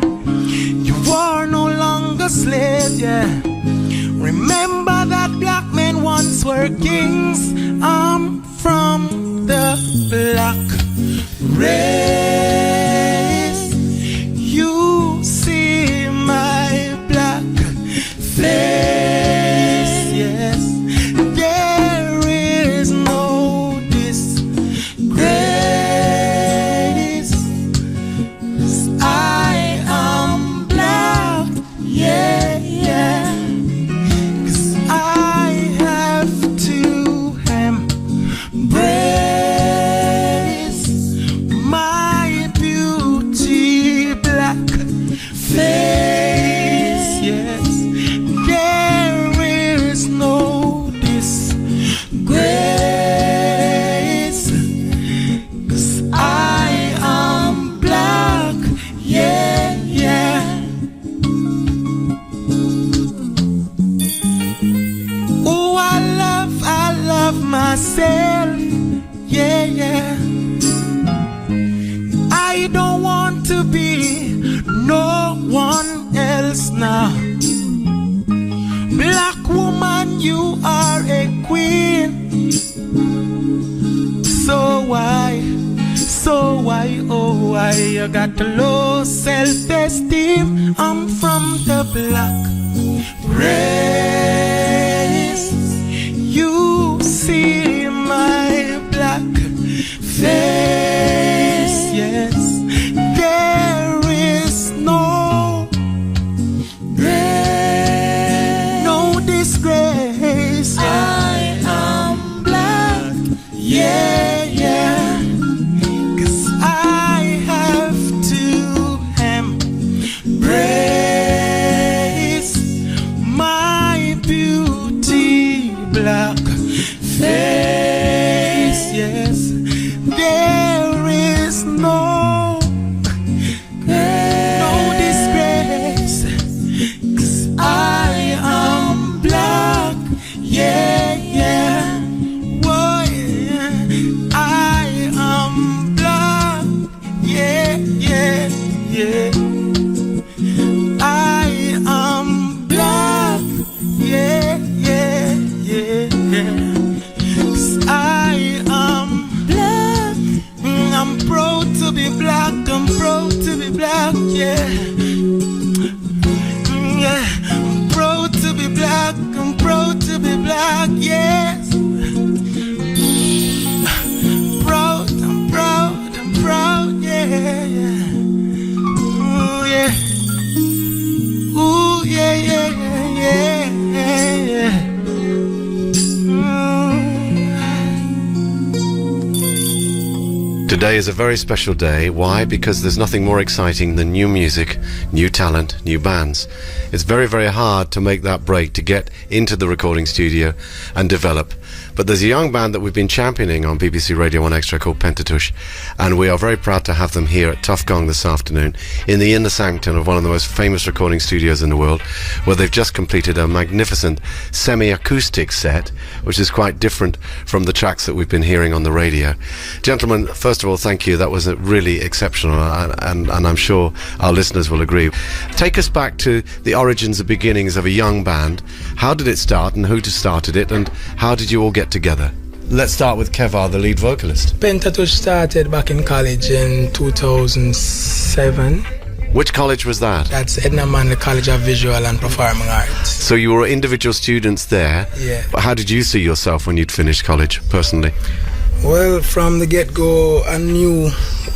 You are no longer slave, yeah. Remember that black men once were kings. I'm from the black race. You see my black face, yes. There is no disgrace, 'cause I am black, yeah, yeah. 'Cause I have to embrace my beauty black face, yes. There is no disgrace, 'cause I am black, yeah, yeah. Oh, I love myself, yeah, yeah. I don't want to be no one else now. Black woman, you are a queen. So why, oh why you got the low self-esteem? I'm from the black race. You see my black face, yes. There is no black, yeah. Yeah, I'm proud to be black, I'm proud to be black, yes. Proud, I'm proud, I'm proud, yeah, yeah. Ooh, yeah. Ooh, yeah, yeah, yeah, yeah, yeah. Today is a very special day. Why? Because there's nothing more exciting than new music, new talent, new bands. It's very, very hard to make that break, to get into the recording studio and develop. But there's a young band that we've been championing on BBC Radio 1 Extra called Pentatush, and we are very proud to have them here at Tough Gong this afternoon in the inner sanctum of one of the most famous recording studios in the world, where they've just completed a magnificent semi-acoustic set, which is quite different from the tracks that we've been hearing on the radio. Gentlemen, first of all, thank you. That was really exceptional, and I'm sure our listeners will agree. Take us back to the origins and beginnings of a young band. How did it start, and who started it, and how did you all get together? Let's start with Kevar, the lead vocalist. Pentatush started back in college in 2007. Which college was that? That's Edna Manley College of Visual and Performing Arts. So you were individual students there. Yeah. But how did you see yourself when you'd finished college, personally? Well, from the get-go, I knew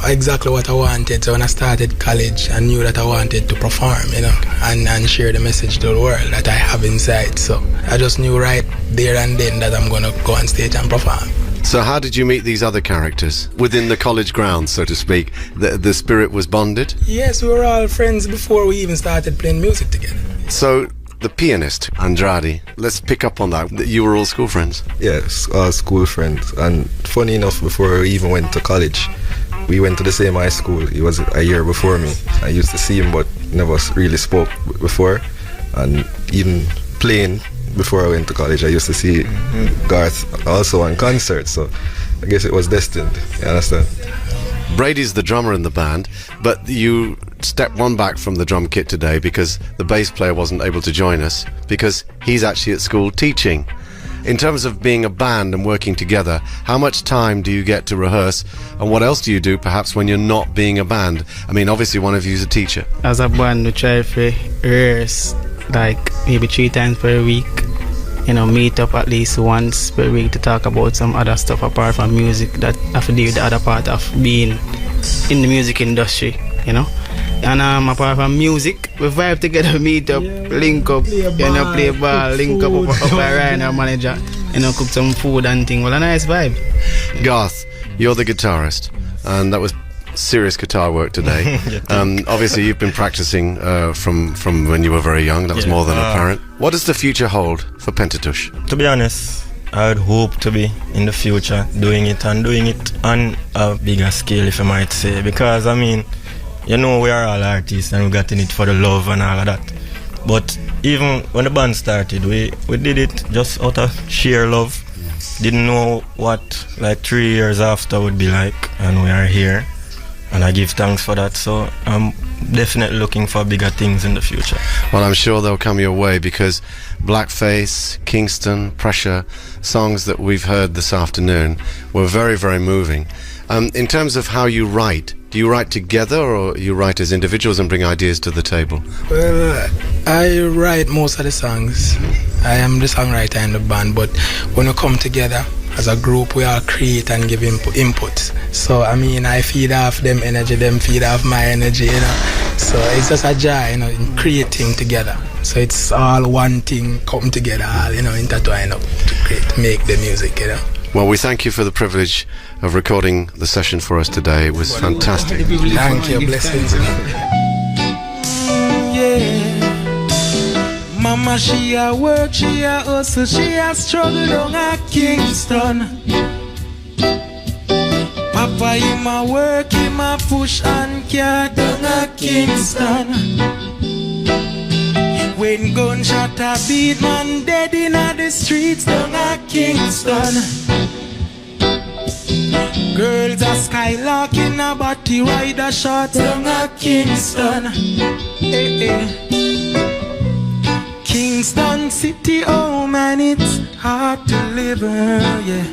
exactly what I wanted. So when I started college, I knew that I wanted to perform, you know, and share the message to the world that I have inside. So I just knew right there and then that I'm going to go on stage and perform. So how did you meet these other characters? Within the college grounds, so to speak, the spirit was bonded? Yes, we were all friends before we even started playing music together. So the pianist, Andrade, let's pick up on that. You were all school friends? Yes, school friends. And funny enough, before we even went to college, we went to the same high school. He was a year before me. I used to see him, but never really spoke before. And even playing before I went to college, I used to see Garth also on concerts. So I guess it was destined. You understand? Brady's the drummer in the band, but you stepped one back from the drum kit today because the bass player wasn't able to join us, because he's actually at school teaching. In terms of being a band and working together, how much time do you get to rehearse, and what else do you do perhaps when you're not being a band? I mean, obviously one of you is a teacher. As a band, we try to rehearse like maybe 3 times per week. You know, meet up at least once per week to talk about some other stuff apart from music that have to do with the other part of being in the music industry, you know. And apart from music, we vibe together, meet up, link up, play ball, link up with Ryan, our manager, cook some food and thing. Well, a nice vibe. Garth, you're the guitarist, and that was serious guitar work today. Obviously you've been practicing from when you were very young. That was more than apparent. What does the future hold for Pentatush? To be honest, I would hope to be in the future doing it on a bigger scale, if I might say, because I mean, you know, we are all artists and we got in it for the love and all of that. But even when the band started, we did it just out of sheer love. Didn't know what like 3 years after would be like, and we are here. And I give thanks for that, so I'm definitely looking for bigger things in the future. Well, I'm sure they'll come your way, because Blackface, Kingston, Pressure, songs that we've heard this afternoon were very, very moving. In terms of how you write, do you write together or you write as individuals and bring ideas to the table? Well, I write most of the songs. I am the songwriter in the band, but when we come together as a group, we all create and give input. So I mean, I feed off them energy, them feed off my energy, you know. So it's just a joy, you know, in creating together. So it's all one thing come together, all, you know, intertwine up to make the music, you know. Well, we thank you for the privilege of recording the session for us today. It was fantastic. Thank you, blessings. Mama, she a work, she a hustle, she a struggle down at Kingston. Papa, him a work, him a push and car down at Kingston. When gunshot a beat, man dead in the streets down at Kingston. Girls a skylarking, a body rider shot down at Kingston. Kingston City, oh man, it's hard to live, yeah.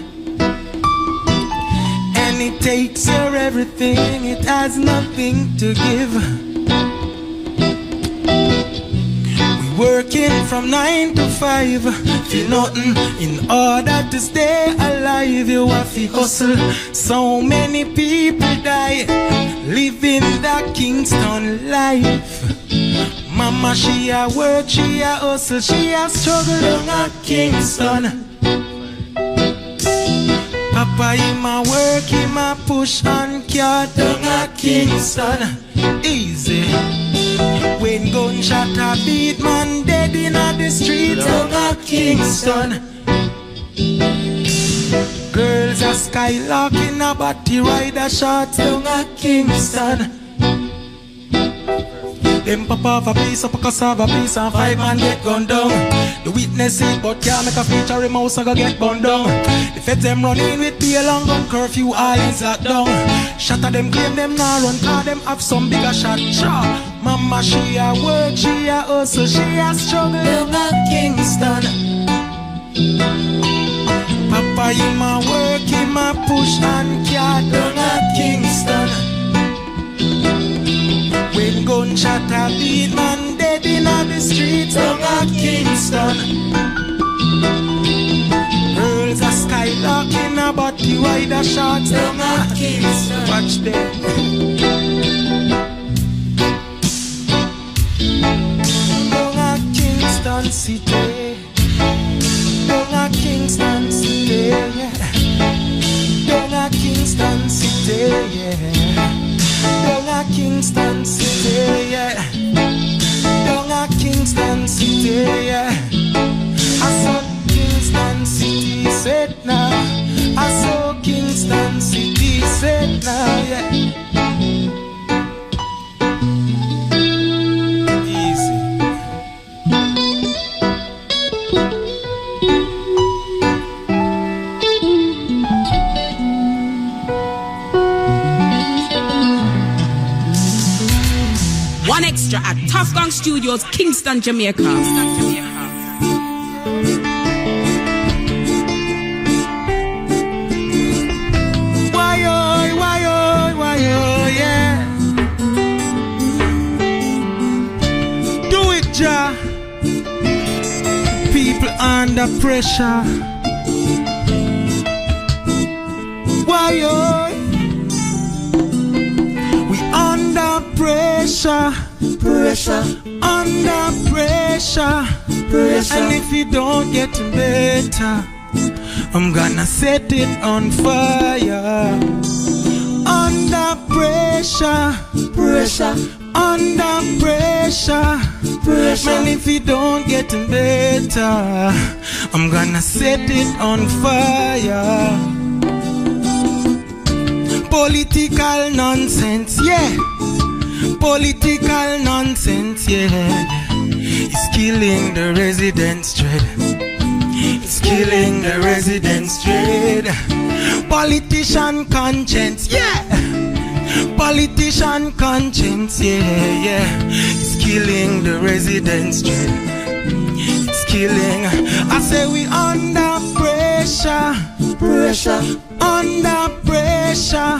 money takes your everything, it has nothing to give. Working from 9 to 5, feel nothing in order to stay alive. You have to hustle. So many people die living that Kingston life. Mama, she a work, she a hustle, she a struggle down at Kingston. Papa, him a work, him a push and car down at Kingston. Easy. When gunshot a beat, man dead in the streets down at Kingston. Girls are skylarking a body rider shots down at Kingston. Them pop off a piece of a cassava piece and 5 man get gunned down. The witness it but can't make a feature, him house and go get burned down. The feds them running with the long gun curfew, all is locked down. Shatter them claim them now run, cause them have some bigger shot. Mama, she a work, she a hustle, she a struggle down at Kingston. Papa, him a work, him a push and car down at Kingston. When gunshot a beat, man dead in the streets down at Kingston. Girls are skylarking a body wider shots down at Kingston. Watch them. Down at Kingston City. Down at Kingston City, yeah. Down at Kingston City, yeah. Down at Kingston City, yeah. Down at Kingston City, yeah. I saw Kingston City said now. I saw Kingston City said now, yeah. Easy. One Extra at Tough Gang Studios, Kingston, Jamaica. Why, yeah. Do it, Ja. People under pressure. Why, we under pressure. Under pressure. And if you don't get better, I'm gonna set it on fire. Under pressure. Under pressure. Man, if you don't get better, I'm gonna set it on fire. Political nonsense, yeah. Political nonsense, yeah. It's killing the residents' dread. It's killing the residents' dread. Politician conscience, yeah. Politician conscience, yeah. It's killing the residents' dread. It's killing. I say we under pressure. Under pressure.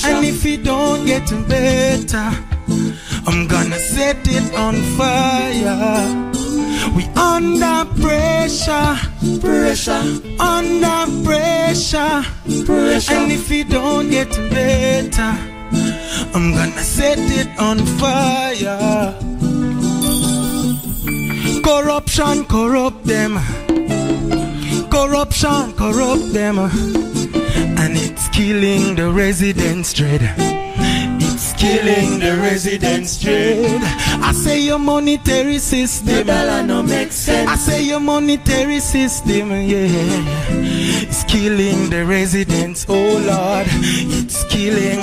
And if you don't get better, I'm gonna set it on fire. We under pressure. Under pressure. And if you don't get better, I'm gonna set it on fire. Corruption corrupt them. Corruption corrupt them. And it's killing the residents' dread. It's killing the residents' dread. I say your monetary system, the dollar no make sense. I say your monetary system, yeah. It's killing the residents, oh Lord. It's killing.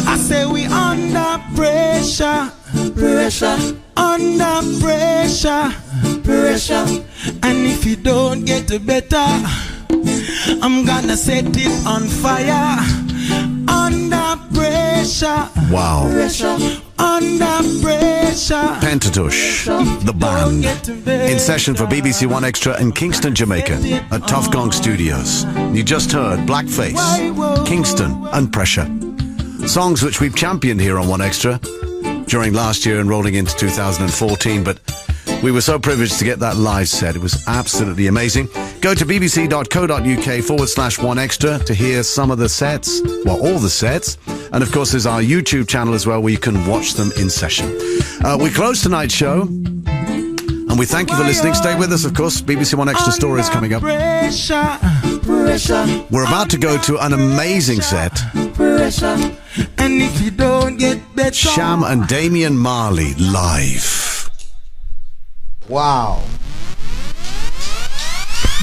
I say we under pressure. Under pressure. And if you don't get better, I'm gonna set it on fire. Under pressure. Wow. Under pressure. Pentatush, the band, in session for BBC One Extra in Kingston, Jamaica, at Tough Gong Studios. You just heard Blackface, Kingston, and Pressure. Songs which we've championed here on One Extra during last year and rolling into 2014, but we were so privileged to get that live set. It was absolutely amazing. Go to bbc.co.uk/One Extra to hear some of the sets, well, all the sets. And of course, there's our YouTube channel as well where you can watch them in session. We close tonight's show, and we thank you for listening. Stay with us, of course. BBC One Extra stories coming up. We're about to go to an amazing set. And if you don't get better, Sham and Damian Marley live. Wow.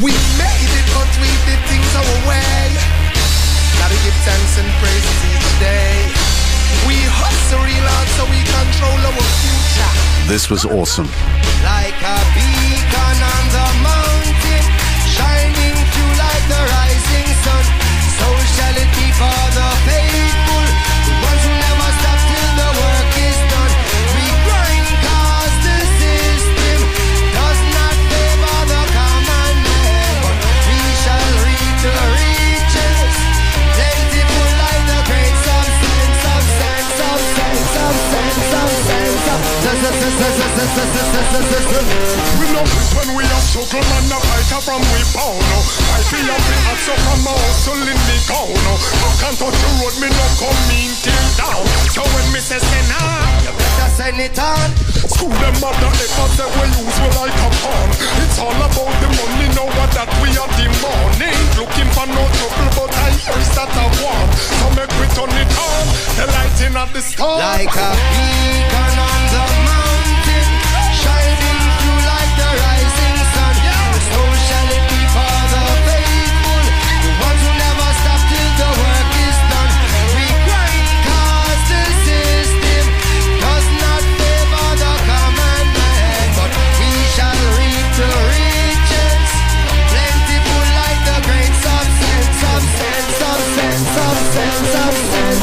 we made it, but we did things our way. Gotta give thanks and praises each day. We hustle real hard so we control our future. This was awesome. Like a beacon on the mountain, shining through like the rising sun. So shall it be for the faithful, the ones who never stop till the work is done. We grind cause the system does not favor the common man, but we shall reap the riches, plentiful like the great substance of sense, of sense, of sense, of sense, of we know it when we are struggle and a fighter from we bound. I feel up the hats up from my hustle in the gown. I can't touch the road, me no come mean till down. So when me say send on, you better send it on. School them mother efforts that we use we like a pawn. It's all about the money, know what that we are demanding. Looking for no trouble, but I hear that I want. So make we turn it on, the lighting at the star. Like a beacon on the mountain, shining through like the rising sun. So shall it be for the faithful, the ones who never stop till the work is done. We grind cause the system does not favor the common man, but we shall reap the riches, plentiful like the great substance, substance, substance, substance, substance,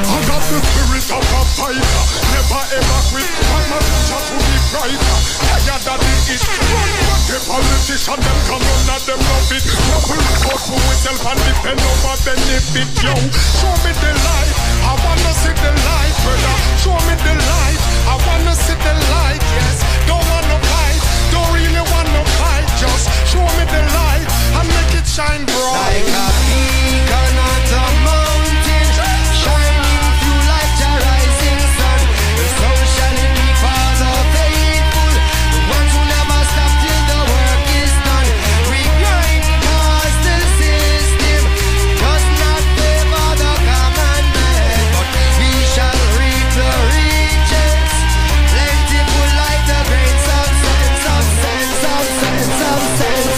I got the spirit of a fighter, never ever quit. I'm a future to be brighter. Higher than the is. Run back the politician, them come none of them love it. Now we report for myself and depend over benefit, yo. Show me the light, I wanna see the light, brother. Show me the light, I wanna see the light, yes. Don't wanna fight, don't really wanna fight. Just show me the light and make it shine bright. like a beacon on the mountain, shining through like the rising sun. So shall it be for the faithful, the ones who never stop till the work is done. We grind cause the system does not favor the common man, but we shall reap the riches, plentiful like the great substance, substance, substance, substance,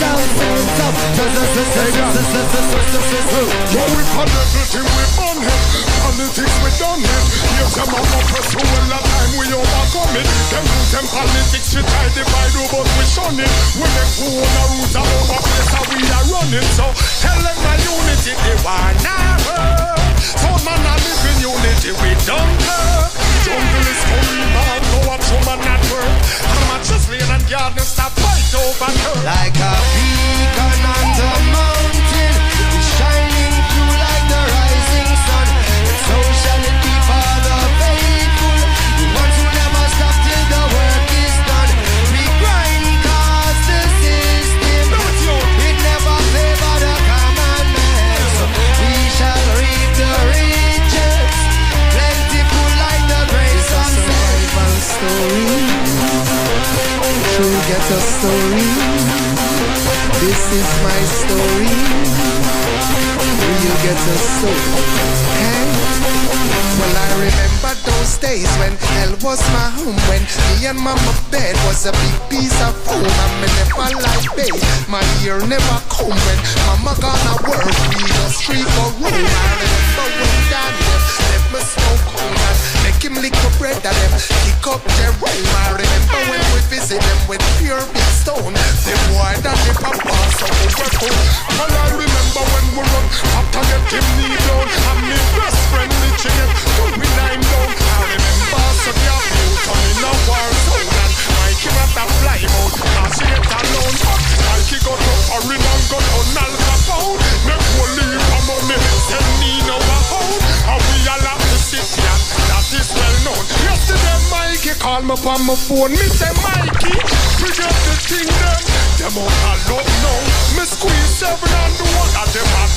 Yo, we for everything we on it, politics we done it. Yes, I'm on the press who all the time we overcome it. Them do them politics we try to divide, but we shun it. We make who on the route and over place how we are running. So tell them my unity they want now. So man I live in unity we don't care. Jungle is going man, go watch woman at work. I'm a just laying and garden stop fight over her. like a beacon on the mountain, shining through like the rising sun. So shall it be for the faithful, the ones who never stop till the work is done. We grind cause the system, it never favor the common man. So we shall reap the riches, plentiful like the grace of story. True get a story. This is my story. Real get a story. Hey. Well, I remember those days when hell was my home, when me and mama bed was a big piece of foam. I never like bed, my ear never come when mama gonna work, we the street for room. I remember when daddy let me smoke home and make him lick the bread and them kick up their room. I remember when we visit them with pure big stone, the boy that the papa so overcome. Well, I remember when we run after get him knee down, and me best friend me chicken, put me 9 down. I call me on my phone. Me say Mikey, bring up the thing them. Them out a love now. Me squeeze 7 and the one that them a